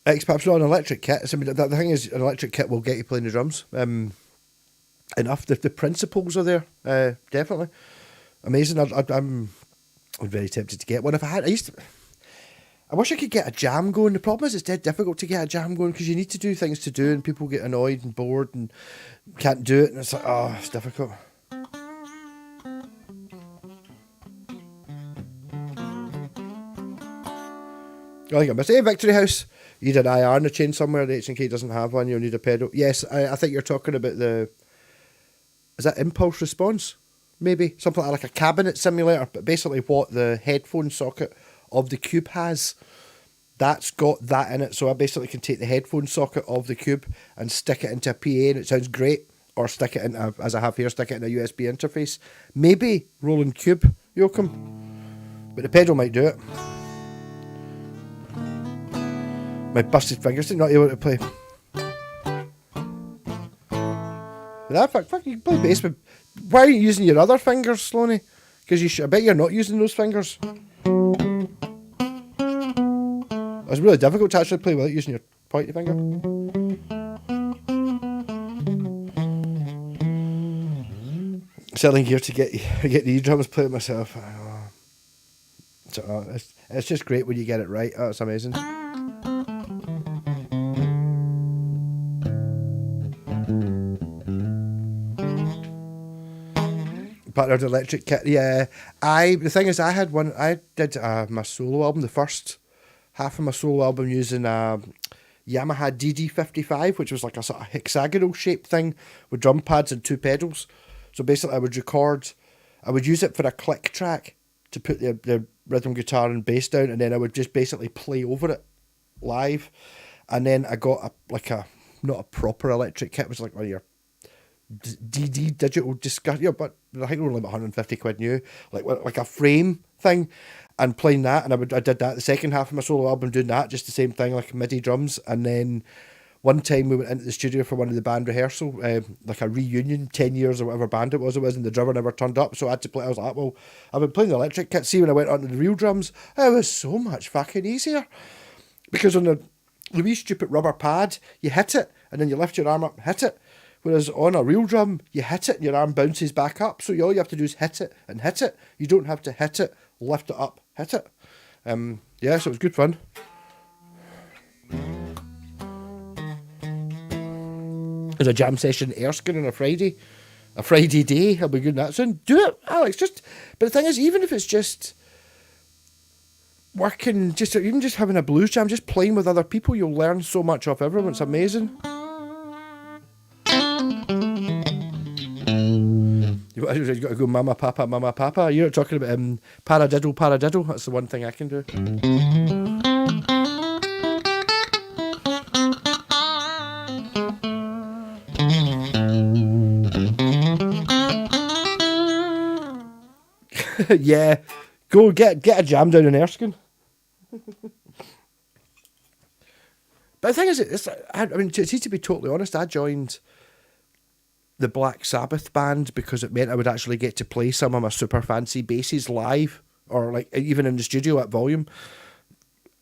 Perhaps not an electric kit. I mean, the thing is, an electric kit will get you playing the drums. Enough. The principles are there. Definitely amazing. I'm very tempted to get one. If I had, I wish I could get a jam going. The problem is it's dead difficult to get a jam going because you need to do things to do, and people get annoyed and bored and can't do it, and it's like, oh, it's difficult. I think I missed. Hey, Victory House. You need an IR in the chain somewhere. The H&K doesn't have one. You'll need a pedal. Yes, I think you're talking about is that impulse response? Maybe something like a cabinet simulator, but basically what the headphone socket of the Cube has, that's got that in it. So I basically can take the headphone socket of the Cube and stick it into a PA, and it sounds great. Or stick it in, as I have here, stick it in a USB interface. Maybe Roland Cube, Joachim. But the pedal might do it. My busted fingers are not able to play. That fuck, you can play bass with. Why are you using your other fingers, Sloaney? Because I bet you're not using those fingers. It's really difficult to actually play without using your pointy finger. Selling gear to get these drums played myself. So, it's just great when you get it right. Oh, it's amazing. Partnered electric kit. Yeah, the thing is, I did my solo album, the first half of my solo album, using a Yamaha DD55, which was like a sort of hexagonal shaped thing with drum pads and two pedals. So basically I would use it for a click track to put the rhythm guitar and bass down, and then I would just basically play over it live. And then I got not a proper electric kit, it was like one of your DD digital discussion, but I think they were only about 150 quid new, like a frame thing, and playing that. And I did that the second half of my solo album, doing that, just the same thing, like MIDI drums. And then one time we went into the studio for one of the band rehearsal, like a reunion, 10 years or whatever band it was, and the drummer never turned up, so I had to play. I was like, well, I've been playing the electric kit. See, when I went onto the real drums, it was so much fucking easier, because on the wee stupid rubber pad, you hit it and then you lift your arm up and hit it. Whereas on a real drum, you hit it and your arm bounces back up. So all you have to do is hit it and hit it. You don't have to hit it, lift it up, hit it. Yeah, so it was good fun. There's a jam session in Erskine on a Friday day. I'll be doing that soon. Do it, Alex. But the thing is, even if it's just working, even just having a blues jam, just playing with other people, you'll learn so much off everyone. It's amazing. You've got to go mama, papa. You're talking about paradiddle. That's the one thing I can do. Yeah, go get a jam down in Erskine. But the thing is, to be totally honest, I joined the Black Sabbath band because it meant I would actually get to play some of my super fancy basses live, or like even in the studio at volume.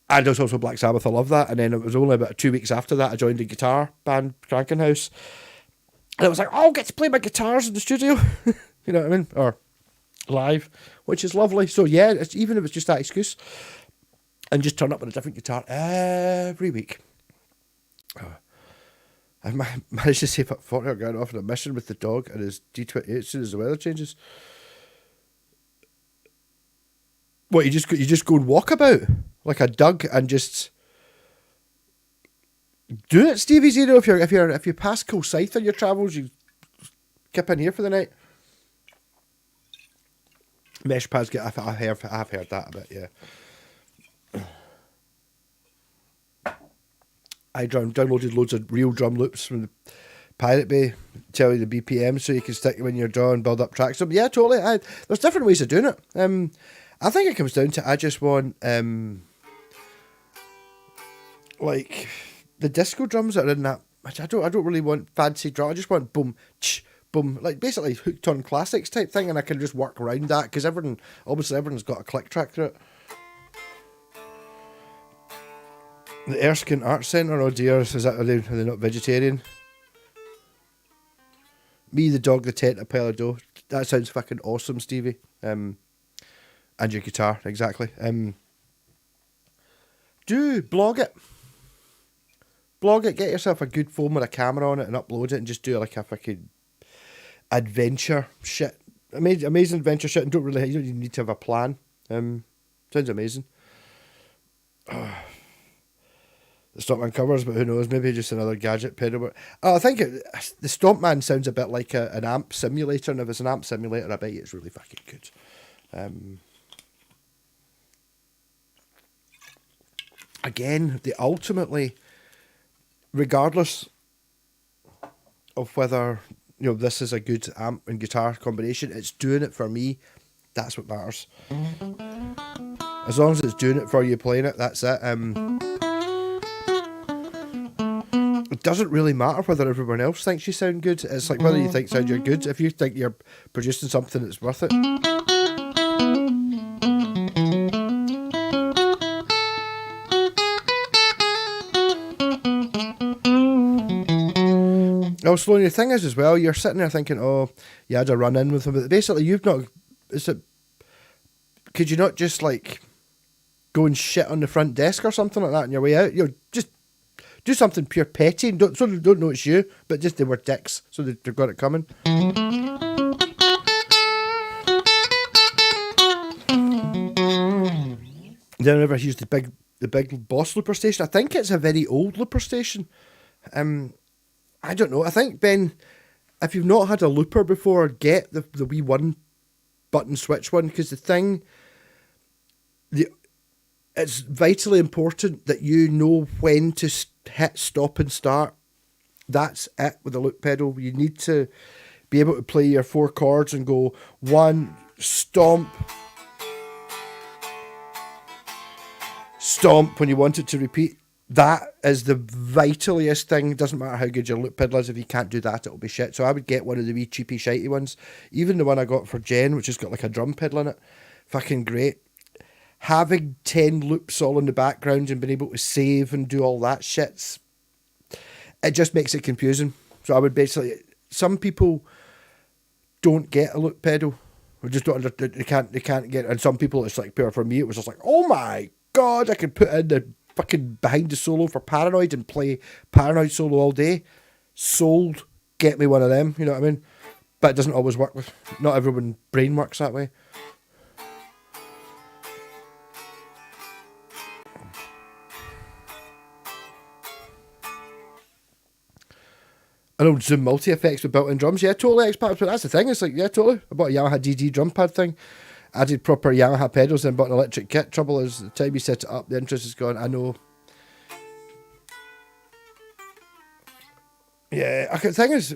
And it was also Black Sabbath, I love that. And then it was only about 2 weeks after that I joined a guitar band, Cranking House. And it was like, oh, I'll get to play my guitars in the studio. You know what I mean? Or live, which is lovely. So yeah, even if it's just that excuse, and just turn up with a different guitar every week. I managed to save up 40 grand off on a mission with the dog and his D28 as soon as the weather changes. What, you just go and walk about like a Doug and just do it, Stevie Zero. If you pass Kilsyth on your travels, you kip in here for the night. Mesh pads I've heard that a bit, yeah. I downloaded loads of real drum loops from the Pirate Bay, tell you the BPM so you can stick them in your draw and build up tracks. So yeah, totally. There's different ways of doing it. I think it comes down to I just want like the disco drums that are in that. I don't really want fancy drum. I just want boom, ch, boom, like basically hooked on classics type thing, and I can just work around that because everyone's got a click track through it. The Erskine Arts Centre, oh dear, are they not vegetarian? Me, the dog, the tent, a pile of dough. That sounds fucking awesome, Stevie. And your guitar, exactly. Do blog it. Get yourself a good phone with a camera on it and upload it and just do like a fucking adventure shit. Amazing adventure shit, and you don't even need to have a plan. Sounds amazing. The Stompman covers, but who knows, maybe just another gadget pedal. Oh, I think the Stompman sounds a bit like an amp simulator, and if it's an amp simulator, I bet you it's really fucking good. Again, ultimately, regardless of whether this is a good amp and guitar combination, it's doing it for me. That's what matters. As long as it's doing it for you playing it, that's it. It doesn't really matter whether everyone else thinks you sound good. It's like whether you think you're good. If you think you're producing something that's worth it. Oh, Sloan, the thing is as well, you're sitting there thinking, oh, you had a run in with him, but basically you've not. Is it? Could you not just like go and shit on the front desk or something like that on your way out? You know, just do something pure petty and so they don't know it's you, but just they were dicks, so they've got it coming. Then I never used the big boss looper station. I think it's a very old looper station. I don't know. I think, Ben, if you've not had a looper before, get the wee one button switch one, because it's vitally important that you know when to hit stop and start. That's it with the loop pedal. You need to be able to play your 4 chords and go 1, stomp, stomp when you want it to repeat. That is the vitaliest thing. Doesn't matter how good your loop pedal is, if you can't do that, it'll be shit. So I would get one of the wee cheapy shitey ones. Even the one I got for Jen, which has got like a drum pedal in it. Fucking great. Having 10 loops all in the background and being able to save and do all that shit, it just makes it confusing. So I would basically, some people don't get a loop pedal. Or just don't they can't get it. And some people, it's like, for me, it was just like, oh my God, I could put in the fucking behind the solo for Paranoid and play Paranoid solo all day. Sold. Get me one of them, you know what I mean? But it doesn't always work with, not everyone's brain works that way. An old Zoom multi-effects with built-in drums. Yeah, totally X-Pads, but that's the thing. It's like, yeah, totally. I bought a Yamaha DD drum pad thing. Added proper Yamaha pedals and bought an electric kit. Trouble is, the time you set it up, the interest is gone. I know. Yeah, the thing is,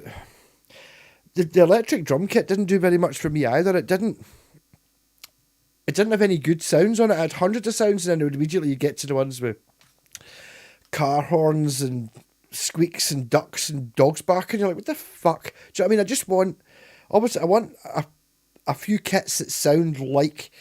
the electric drum kit didn't do very much for me either. It didn't have any good sounds on it. It had hundreds of sounds, and then immediately you get to the ones with car horns and squeaks and ducks and dogs barking. You're like, what the fuck? Do you know what I mean? I just want, obviously, I want a few kits that sound like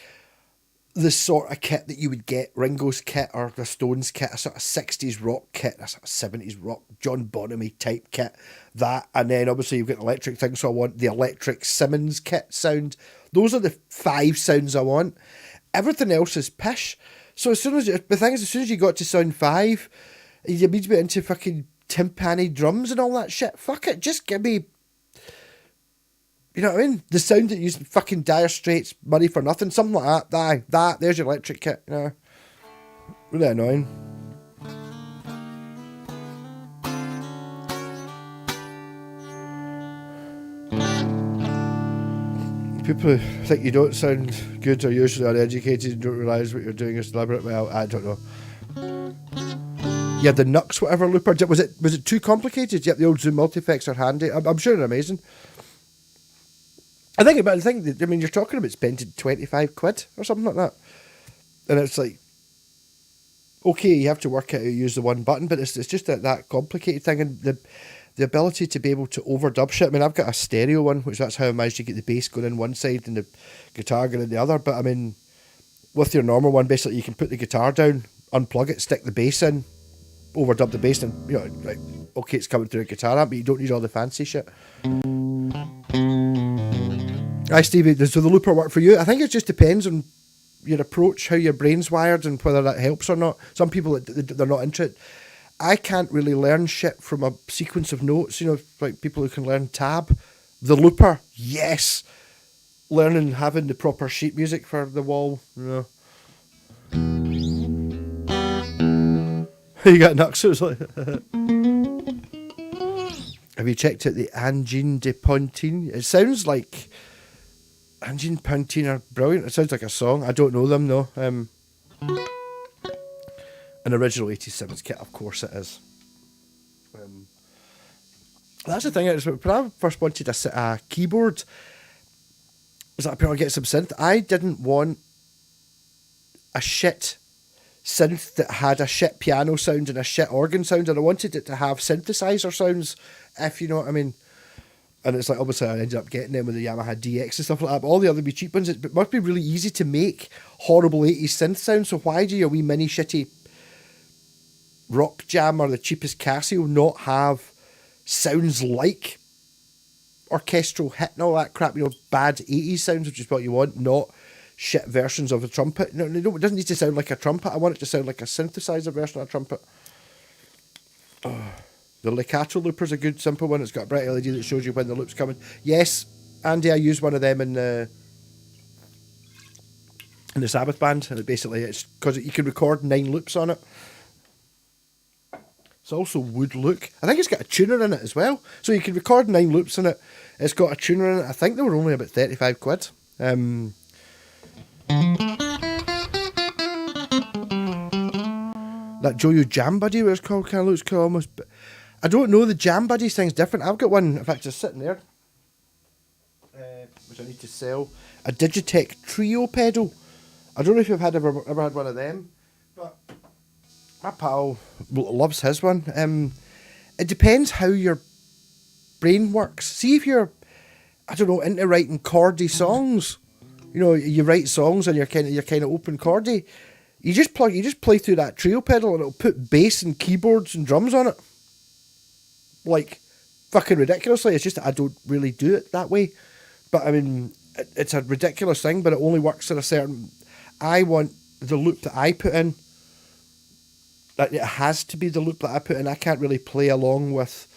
the sort of kit that you would get, Ringo's kit or the Stones kit, a sort of 60s rock kit, a sort of 70s rock, John Bonham type kit, that, and then obviously you've got an electric thing, so I want the electric Simmons kit sound. Those are the 5 sounds I want. Everything else is pish. So as soon as you got to sound 5, you immediately into fucking timpani drums and all that shit. Fuck it, just give me, you know what I mean? The sound that uses fucking Dire Straits, Money for Nothing, something like that. There's your electric kit, you know. Really annoying. People who think you don't sound good are usually uneducated and don't realise what you're doing is deliberate. Well, I don't know. Yeah, the Nux whatever looper. Was it too complicated? Yep, the old Zoom multi-effects are handy. I'm sure they're amazing. I mean, you're talking about spending 25 quid or something like that. And it's like, okay, you have to work out how to use the one button, but it's just that complicated thing. And the ability to be able to overdub shit. I mean, I've got a stereo one, which that's how I managed to get the bass going in one side and the guitar going in the other. But I mean, with your normal one, basically you can put the guitar down, unplug it, stick the bass in, overdub the bass, and you know, like, okay, it's coming through a guitar amp, but you don't need all the fancy shit. Hi Stevie, does the looper work for you? I think it just depends on your approach, how your brain's wired, and whether that helps or not. Some people, they're not into it. I can't really learn shit from a sequence of notes, you know, like people who can learn tab. The looper, yes. Learning, having the proper sheet music for the wall, you know. You got Nuxos. Have you checked out the Angine de Pontine? It sounds like Angine Pontine are brilliant. It sounds like a song. I don't know them though. An original 87's kit, of course it is. That's the thing. When I first wanted a keyboard, was that I get some synth. I didn't want a shit synth that had a shit piano sound and a shit organ sound, and I wanted it to have synthesizer sounds, if you know what I mean. And it's like, obviously I ended up getting them with the Yamaha DX and stuff like that, but all the other wee cheap ones, it must be really easy to make horrible 80s synth sounds, so why do your wee mini shitty Rock Jam or the cheapest Casio not have sounds like orchestral hit and all that crap, bad 80s sounds, which is what you want, not shit versions of a trumpet. No, it doesn't need to sound like a trumpet. I want it to sound like a synthesizer version of a trumpet. The Legato looper's a good simple one. It's got a bright LED that shows you when the loop's coming. Yes, Andy, I use one of them in the Sabbath band, and it's because you can record 9 loops on it. It's also wood look. I think it's got a tuner in it as well, so you can record 9 loops in it. It's got a tuner in it. I think they were only about 35 quid. That Joyo Jam Buddy, what it's called, kind of looks cool almost. But I don't know, the Jam Buddies thing's different. I've got one, in fact, just sitting there, which I need to sell. A Digitech Trio pedal. I don't know if you've ever had one of them, but my pal loves his one. It depends how your brain works. See if you're, I don't know, into writing chordy songs. You write songs and you're kind of open chordy. You just play through that trio pedal and it'll put bass and keyboards and drums on it. Like, fucking ridiculously. It's just that I don't really do it that way. But I mean, it's a ridiculous thing, but it only works at a certain... I want the loop that I put in. That it has to be the loop that I put in. I can't really play along with...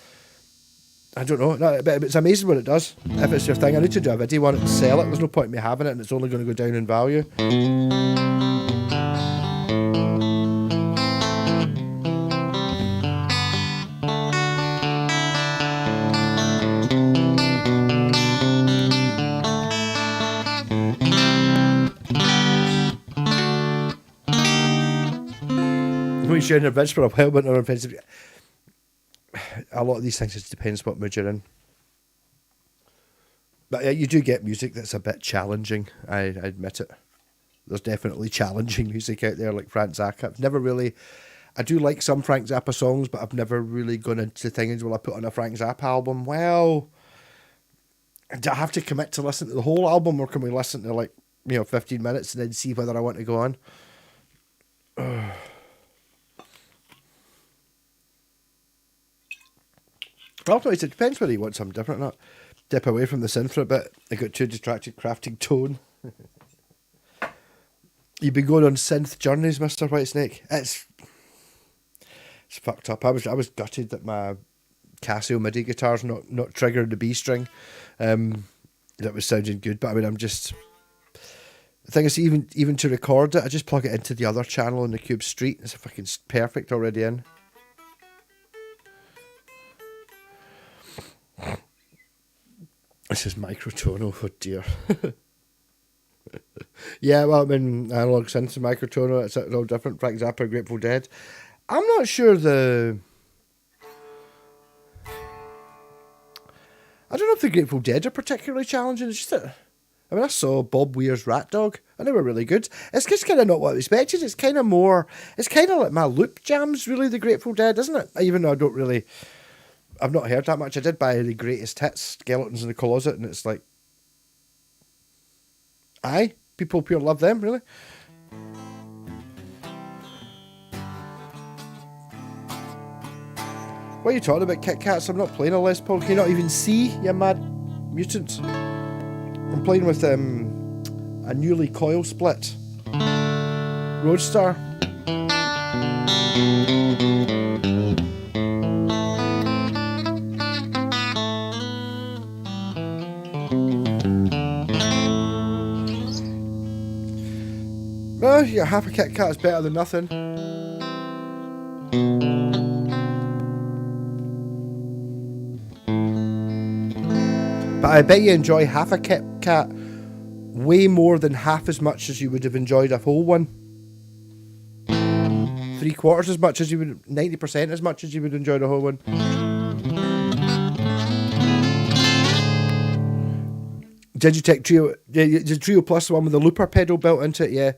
I don't know. No, but it's amazing what it does. If it's your thing, I need to do a video on it and sell it. There's no point in me having it, and it's only going to go down in value. Sharing their vids for a while, but not on Facebook. A lot of these things, it depends what mood you're in. But yeah, you do get music that's a bit challenging. I admit it. There's definitely challenging music out there, like Frank Zappa. I do like some Frank Zappa songs, but I've never really gone into things. Will I put on a Frank Zappa album? Well, do I have to commit to listen to the whole album, or can we listen to 15 minutes and then see whether I want to go on? Ultimately, it depends whether you want something different or not. Dip away from the synth for a bit. I got too distracted crafting tone. You've been going on synth journeys, Mr. Whitesnake. It's fucked up. I was gutted that my Casio MIDI guitar's not triggering the B string. That was sounding good, but I mean, the thing is, even to record it, I just plug it into the other channel in the Cube Street. It's fucking perfect already in. This is microtonal, oh dear. Yeah, well, I mean, analog synths and microtonal, it's all different. Frank Zappa, Grateful Dead. I'm not sure I don't know if the Grateful Dead are particularly challenging. It's just that, I mean, I saw Bob Weir's Rat Dog, and they were really good. It's just kind of not what I expected. It's kind of like my loop jams, really, the Grateful Dead, isn't it? Even though I've not heard that much. I did buy the Greatest Hits, Skeletons in the Closet, and it's like, aye, people pure love them, really. What are you talking about, Kit Kats? I'm not playing a Les Paul. Can you not even see, you mad mutant? I'm playing with a newly coil split Roadstar. Well, yeah, half a Kit Kat is better than nothing. But I bet you enjoy half a Kit Kat way more than half as much as you would have enjoyed a whole one. 3/4 as much as you would, 90% as much as you would enjoy the whole one. Digitech Trio, the Trio Plus, the one with the looper pedal built into it, yeah.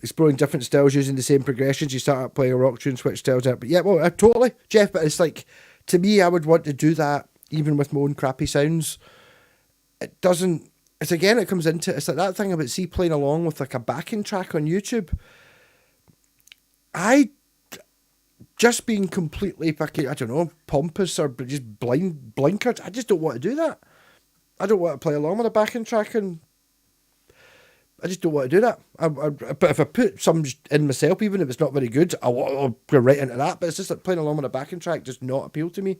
Exploring different styles using the same progressions. You start out playing a rock tune, switch styles out. But yeah, well, totally, Jeff, but it's like, to me, I would want to do that even with my own crappy sounds. It doesn't, it's again, it comes into, it's like that thing about playing along with like a backing track on YouTube. I just being completely fucking, I don't know, pompous or just blinkered. I just don't want to do that. I don't want to play along with a backing track, and I just don't want to do that. But if I put some in myself, even if it's not very good, I'll go right into that. But it's just that playing along with a backing track does not appeal to me.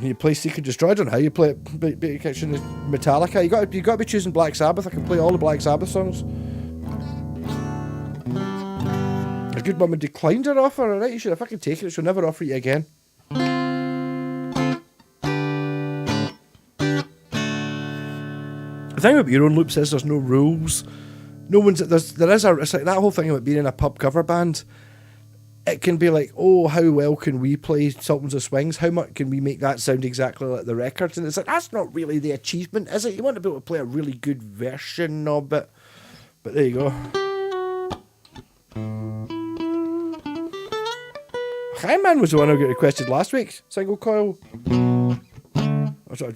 You play Seek and Destroy. I don't know how you play it. But Metallica. You got to be choosing Black Sabbath. I can play all the Black Sabbath songs. A good woman declined her offer. All right, you should have fucking taken it. She'll never offer you again. The thing about your own loops is there's no rules. No one's it's like that whole thing about being in a pub cover band. It can be like, oh, how well can we play Sultans of Swings? How much can we make that sound exactly like the records? And it's like, that's not really the achievement, is it? You want to be able to play a really good version of it. But there you go. Highman was the one who got requested last week. Single coil. Oh, sorry.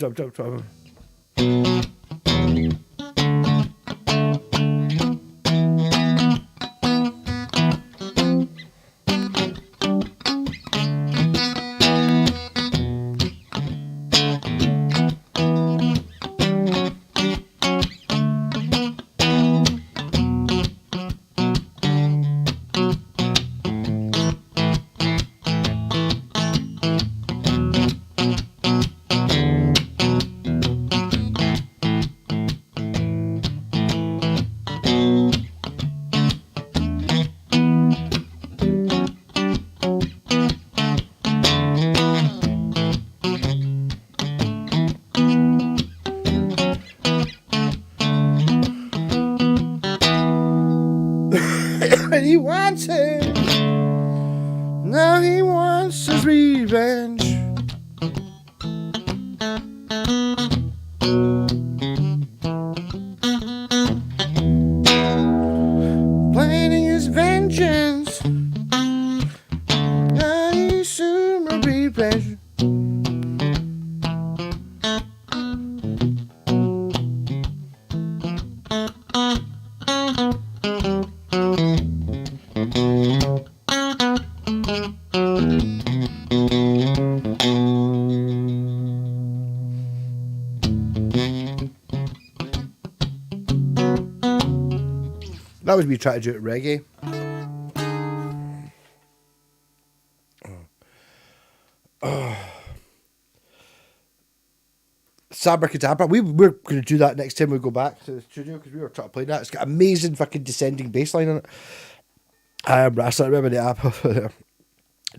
He wants it. Now he wants his revenge. Planning his vengeance. Now he soon will be revenge. That was me trying to do it reggae. Sabracadabra. We're going to do that next time we go back to the studio because we were trying to play that. It's got amazing fucking descending bass line on it. I remember the app.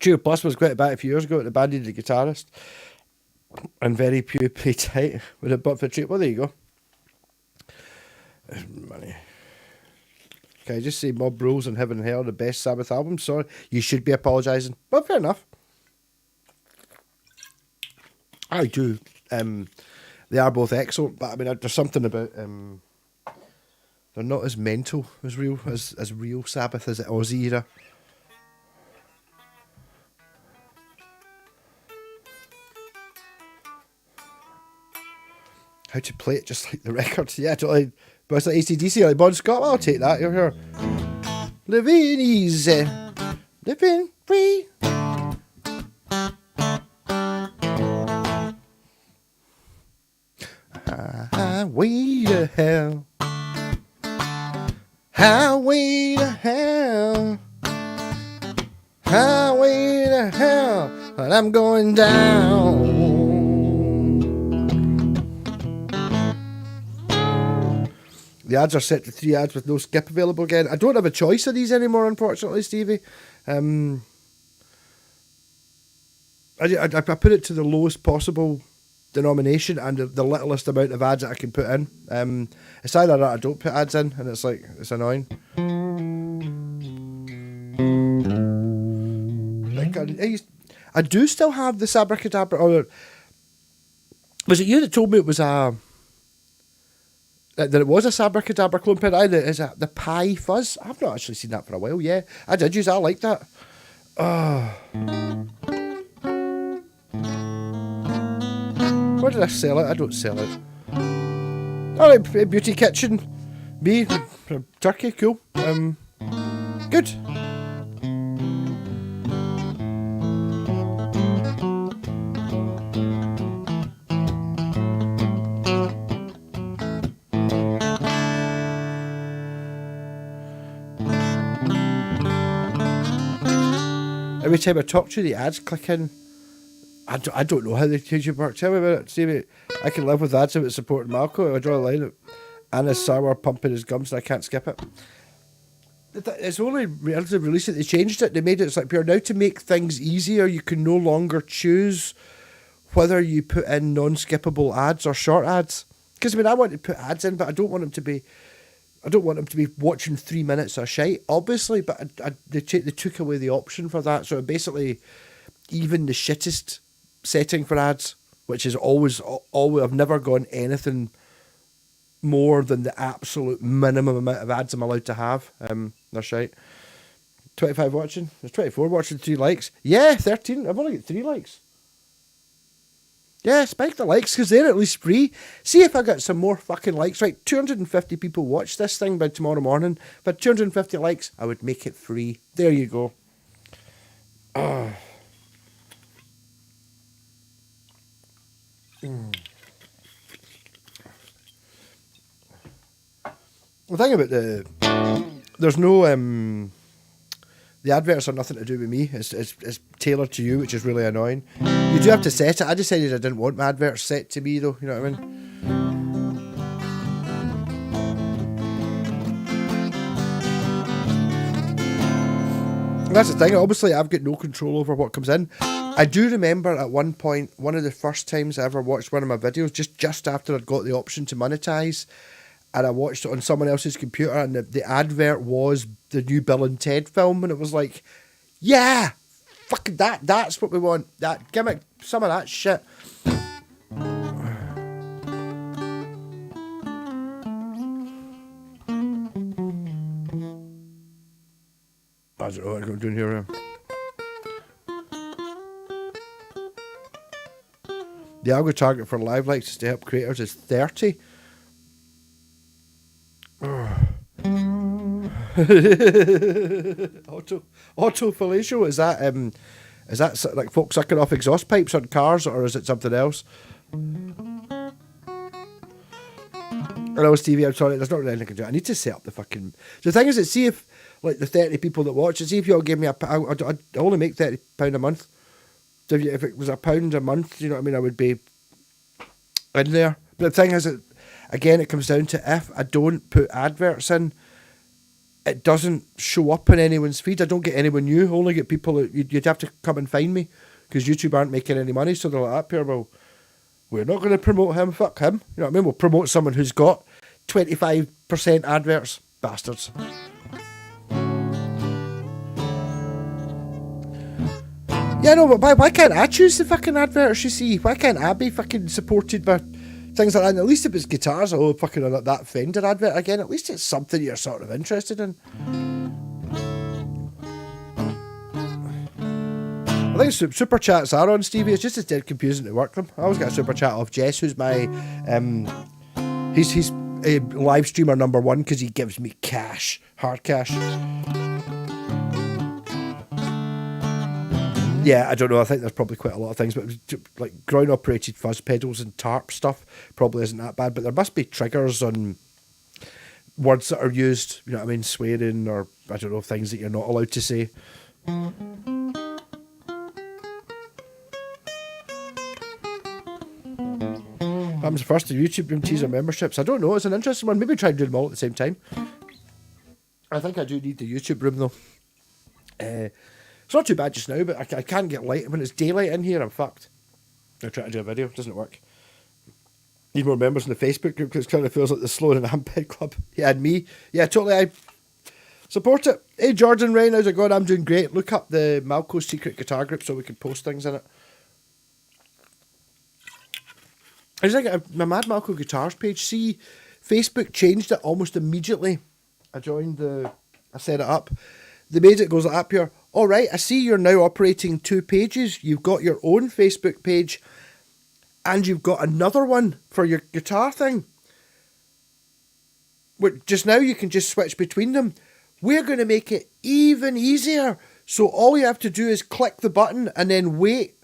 Trio Plus was quite a bit a few years ago. The band needed a guitarist. And very few play tight with a but for Trio. Well, there you go. There's money. Can I just say Mob Rules and Heaven and Hell are the best Sabbath albums? Sorry, you should be apologising. But fair enough. I do. They are both excellent, but I mean, there's something about they're not as mental as real Sabbath as the Aussie era. How to play it just like the records? Yeah, totally. But it's like AC/DC, like Bon Scott. Well, I'll take that. You're here. Living easy, living free. Highway to hell. Highway to hell. Highway to hell. And I'm going down. The ads are set to 3 ads with no skip available again. I don't have a choice of these anymore, unfortunately, Stevie. I put it to the lowest possible denomination and the littlest amount of ads that I can put in. It's either that I don't put ads in, and it's like, it's annoying. Like I do still have the Sabracadabra. Or was it you that told me it was that it was a Sabracadabra clone pen? Is it the Pi Fuzz? I've not actually seen that for a while. Yeah, I did use that. I like that. Where did I sell it? I don't sell it. Alright, Beauty Kitchen. Me, Turkey, cool. Good. Every time I talk to you, the ads click in. I don't know how the YouTube works. Tell me about it. See me. I can live with ads if it's supporting Malco. I draw a line at Anna's sour pumping his gums and I can't skip it. It's only relatively recent they changed it. They made it's like pure now to make things easier. You can no longer choose whether you put in non-skippable ads or short ads. Because I want to put ads in, but I don't want them to be. I don't want them to be watching 3 minutes of shite, obviously. But they took away the option for that. So basically, even the shittest setting for ads, which is always I've never gone anything more than the absolute minimum amount of ads I'm allowed to have. That's right. 25 watching. There's 24 watching, 3 likes. Yeah, 13. I've only got 3 likes. Yeah, spike the likes because they're at least free. See if I got some more fucking likes. Right, 250 people watch this thing by tomorrow morning. If I had 250 likes, I would make it free. There you go. The thing about there's no the adverts are nothing to do with me. It's tailored to you, which is really annoying. You do have to set it. I decided I didn't want my adverts set to me though. You know what I mean? And that's the thing. Obviously, I've got no control over what comes in. I do remember at one point, one of the first times I ever watched one of my videos, just after I'd got the option to monetize. And I watched it on someone else's computer, and the advert was the new Bill and Ted film, and it was like, yeah, fucking that's what we want. Give me some of that shit. I don't know what I'm doing here. The algo target for live likes to help creators is 30. Auto fellatio, is that like folks sucking off exhaust pipes on cars, or is it something else? I know it's TV. I'm sorry, there's not really anything I can do. I need to set up the fucking. The thing is, see if like the 30 people that watch it, see if you all give me I only make £30 a month. So if it was £1 a month, you know what I mean, I would be in there. But the thing is, again, it comes down to if I don't put adverts in, it doesn't show up on anyone's feed. I don't get anyone new. I only get people that you'd have to come and find me because YouTube aren't making any money. So they're like, up here, well, we're not going to promote him. Fuck him. You know what I mean? We'll promote someone who's got 25% adverts. Bastards. Yeah, no, but why can't I choose the fucking adverts, you see? Why can't I be fucking supported by things like that? And at least if it's guitars, fucking that Fender advert again, at least it's something you're sort of interested in. I think super chats are on, Stevie. It's just as dead confusing to work them. I always get a super chat off Jess, who's my he's a live streamer number 1 because he gives me cash, hard cash. Yeah, I don't know. I think there's probably quite a lot of things, but like ground-operated fuzz pedals and tarp stuff probably isn't that bad. But there must be triggers on words that are used, you know what I mean, swearing or, I don't know, things that you're not allowed to say. Happens first to YouTube room teaser memberships. I don't know. It's an interesting one. Maybe try and do them all at the same time. I think I do need the YouTube room though. It's not too bad just now, but I can't get light. When it's daylight in here, I'm fucked. I try to do a video, it doesn't work. Need more members in the Facebook group because it kind of feels like the Sloan and Amped Club. Yeah, and me. Yeah, totally. I support it. Hey, Jordan Rain, how's it going? I'm doing great. Look up the Malco secret guitar group so we can post things in it. I just think my Mad Malco Guitars page. See, Facebook changed it almost immediately. I set it up. They made it goes like up here. All right, I see you're now operating 2 pages. You've got your own Facebook page and you've got another one for your guitar thing. But just now you can just switch between them. We're going to make it even easier. So all you have to do is click the button and then wait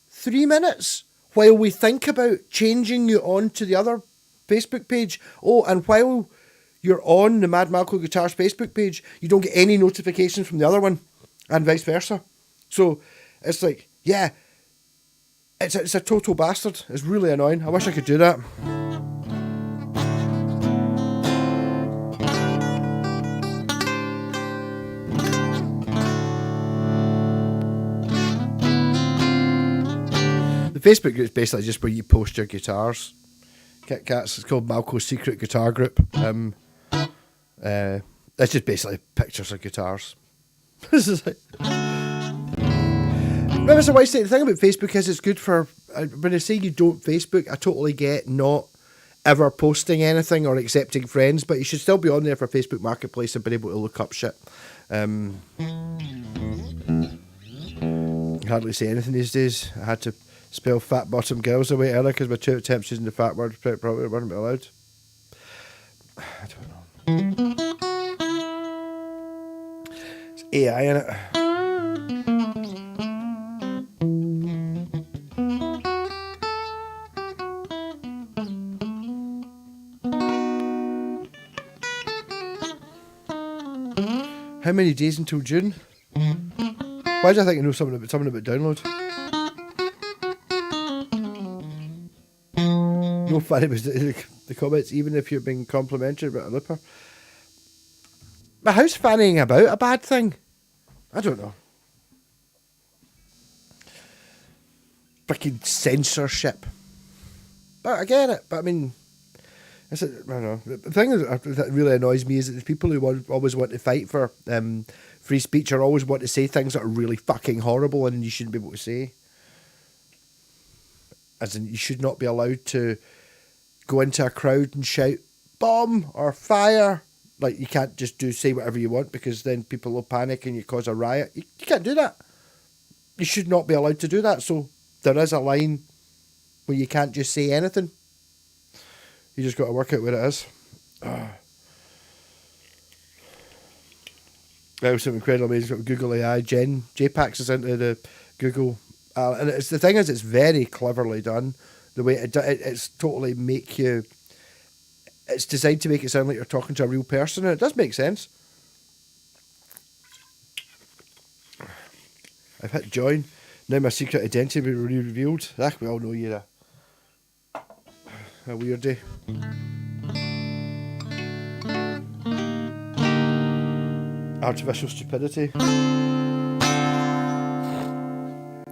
3 minutes while we think about changing you on to the other Facebook page. Oh, and while you're on the Mad Malco Guitars Facebook page, you don't get any notifications from the other one. and vice versa. So it's like, yeah, it's a total bastard. It's really annoying. I wish I could do that. The Facebook group is basically just where you post your guitars. Kit Kats. It's called Malco's Secret Guitar Group. It's just basically pictures of guitars. This is like. Remember, so why the thing about Facebook is it's good for when I say you don't Facebook, I totally get not ever posting anything or accepting friends, but you should still be on there for Facebook Marketplace and being able to look up shit. Hardly say anything these days. I had to spell fat bottom girls away earlier because my two attempts using the fat word probably weren't allowed. I don't know. It's AI in it. How many days until June? Why do I think I know something about download? No funny was the comments, even if you're being complimentary about a looper. But how's fannying about a bad thing? I don't know. Freaking censorship. But I get it. But I mean, I don't know. The thing that really annoys me is that the people who always want to fight for free speech are always want to say things that are really fucking horrible and you shouldn't be able to say. As in, you should not be allowed to go into a crowd and shout bomb or fire. Like, you can't just say whatever you want because then people will panic and you cause a riot. You can't do that. You should not be allowed to do that. So there is a line where you can't just say anything. You just got to work out where it is. That was something incredibly amazing with Google AI. JPAX is into the Google. And it's the thing is, it's very cleverly done. The way it's totally make you. It's designed to make it sound like you're talking to a real person, and it does make sense. I've hit join. Now my secret identity will be revealed. We all know you're a weirdie. Artificial stupidity.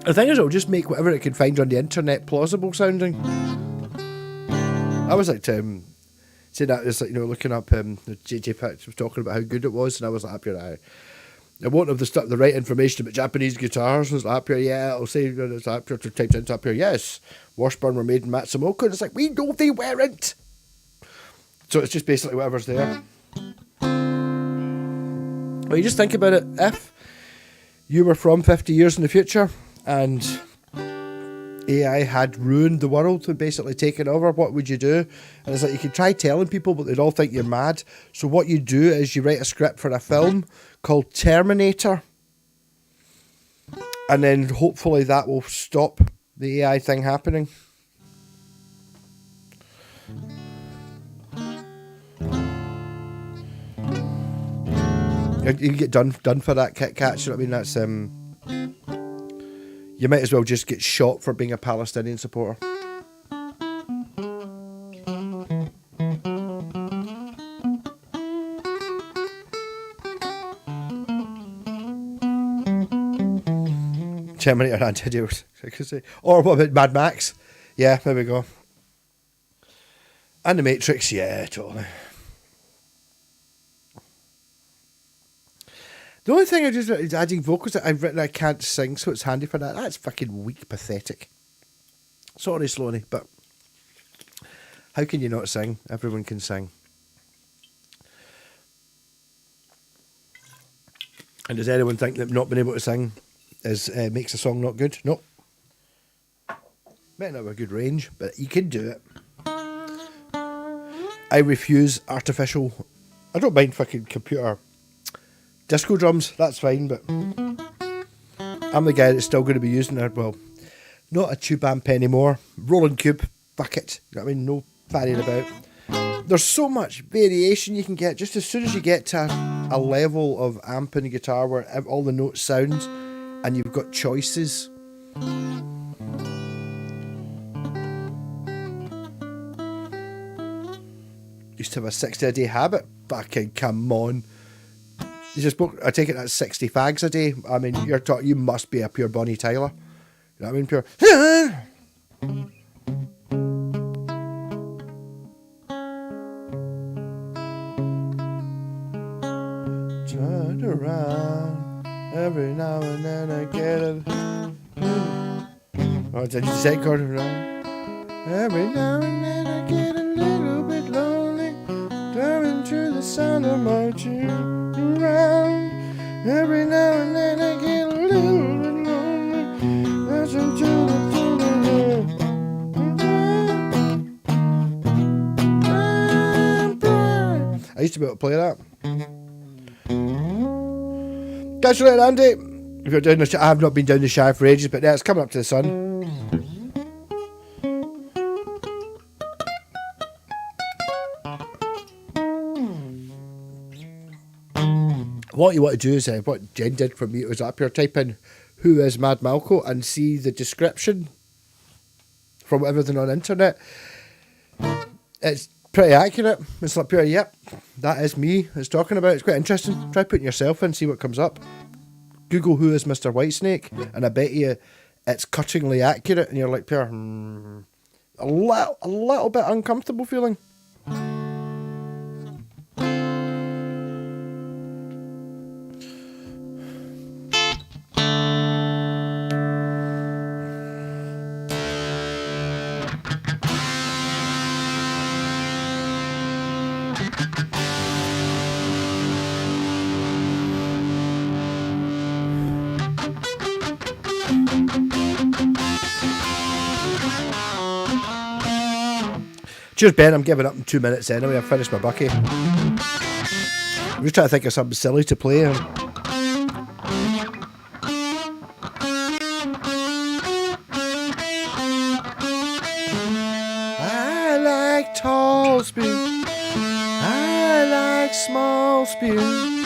The thing is, it'll just make whatever it can find on the internet plausible sounding. I was like, saying that, it's like, looking up the JJ Pitch was talking about how good it was, and I was like, I won't have the right information about Japanese guitars. And it's like, up here, yeah, it'll say it's up here, typed into up here, yes, Washburn were made in Matsumoto, and it's like, we know they weren't. So it's just basically whatever's there. Well, you just think about it. If you were from 50 years in the future and AI had ruined the world and basically taken over, what would you do? And it's like, you could try telling people, but they'd all think you're mad. So what you do is you write a script for a film called Terminator, and then hopefully that will stop the AI thing happening. You can get done for that, Kit Kat. You know what I mean? That's you might as well just get shot for being a Palestinian supporter. Terminator antidote, I could say. Or what about Mad Max? Yeah, there we go. And The Matrix, yeah, totally. The only thing I just is adding vocals that I've written I can't sing, so it's handy for that. That's fucking weak, pathetic. Sorry, Sloaney, but how can you not sing? Everyone can sing. And does anyone think that not being able to sing makes a song not good? No. Might not have a good range, but you can do it. I refuse artificial. I don't mind fucking computer disco drums, that's fine, but I'm the guy that's still going to be using it. Well, not a tube amp anymore. Rolling cube, fuck it. You know what I mean? No fanning about. there's so much variation you can get just as soon as you get to a level of amping a guitar where all the notes sound and you've got choices. Used to have a 60 a day habit. Fucking come on. I take it that's 60 fags a day. I mean, you must be a pure Bonnie Tyler. You know what I mean? Pure. Turn around. Every now and then I get a. Oh, did you say chord? Every now and then I get a little bit lonely. Driving to the sound of my tune. Around. Every now and then I get a little bit lonely. Listen to the I used to be able to play that. Catch you later, Andy. If you're down the I have not been down the Shire for ages, but yeah, it's coming up to the sun. What you want to do is what Jen did for me was up here, type in "who is Mad Malco" and see the description from everything on the internet. It's pretty accurate. It's like pure, yep, that is me. It's talking about. It's quite interesting. Try putting yourself in, see what comes up. Google "who is Mr. Whitesnake," and I bet you it's cuttingly accurate, and you're like pure, a little bit uncomfortable feeling. Cheers, Ben. I'm giving up in 2 minutes anyway. I've finished my bucky. I'm just trying to think of something silly to play. I like tall spoon. I like small spoon.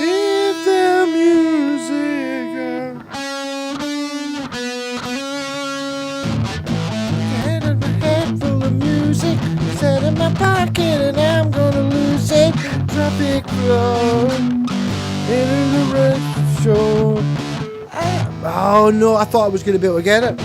If the music set in my pocket and I'm gonna lose it. Traffic road in the red show. Oh no, I thought I was gonna be able to get it.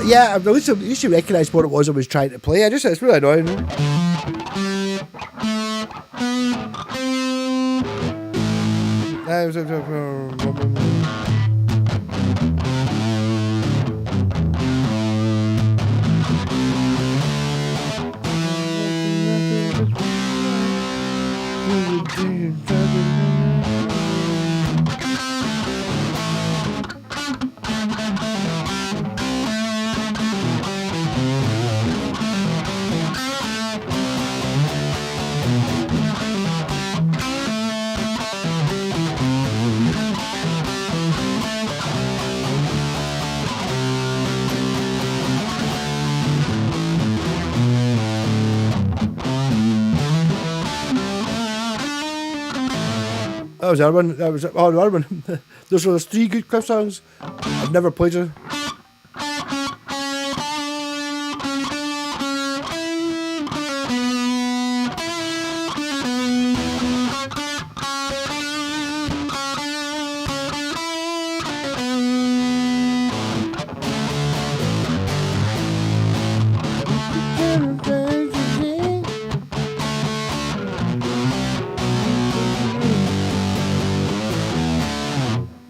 Yeah, at least you recognise what it was I was trying to play. It's really annoying. That was the other one. The other one. There's 3 good Cliff songs. I've never played it.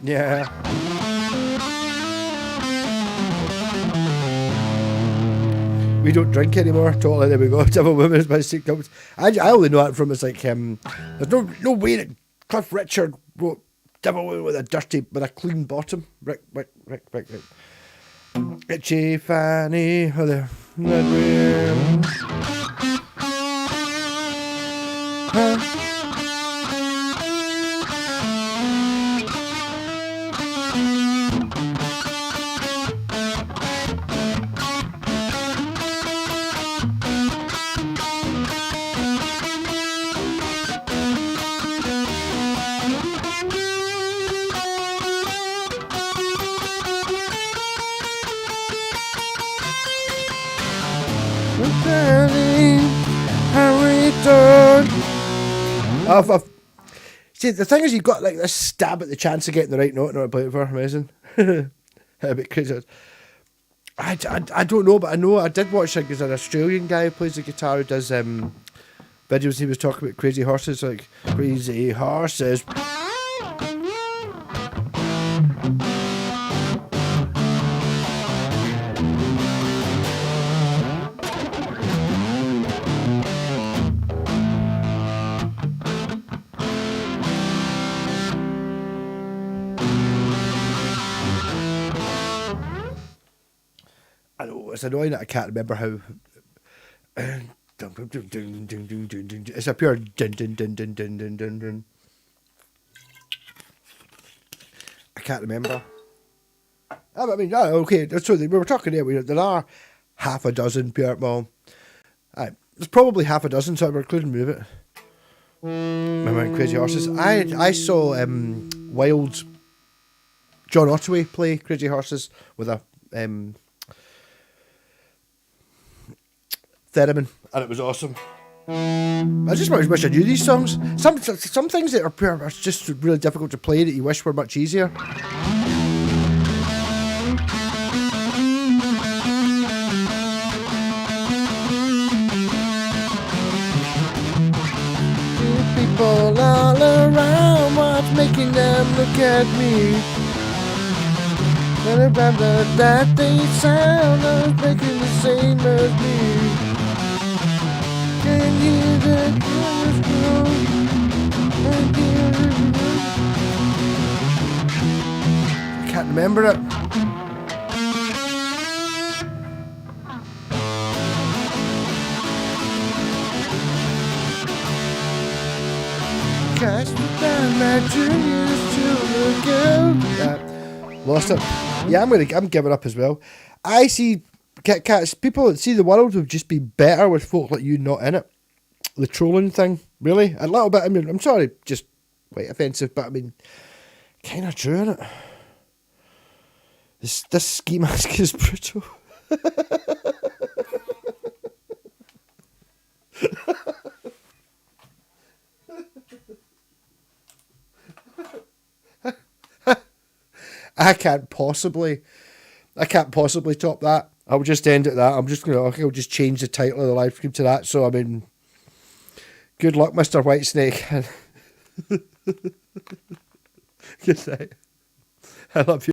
Yeah. We don't drink anymore. Totally. There we go. Devil Women's by St. I only know that from it's like there's no way that Cliff Richard wrote devil with a clean bottom. Rick. Itchy fanny, the See, the thing is, you've got like this stab at the chance of getting the right note and not play it for. Amazing. A bit crazy. I don't know, but I know I did watch like there's an Australian guy who plays the guitar who does videos. He was talking about crazy horses, like crazy horses. I know it's annoying that I can't remember how. It's a pure dun dun dun dun dun dun dun dun. I can't remember. I mean, okay. So we were talking there are half a dozen pure. Well, there's probably half a dozen, so we're including Move It. Remember Crazy Horses? I saw Wild John Ottaway play Crazy Horses with a theremin, and it was awesome. I just wish I knew these songs. Some things that are just really difficult to play that you wish were much easier. People all around, what's making them look at me? And remember that they sound is making the same as me. Can hear the colors grow. I can't remember it. Cast down my dreams to look out. Lost it. Yeah, I'm giving up as well. I see Kit Kats. People that see the world would just be better with folk like you not in it. The trolling thing, really, a little bit. I mean, I'm sorry, just quite offensive, but I mean, kind of true, innit? This ski mask is brutal. I can't possibly top that. I'll just end at that. I'll just change the title of the live stream to that. So I mean, good luck, Mr. Whitesnake. Good night. I love you.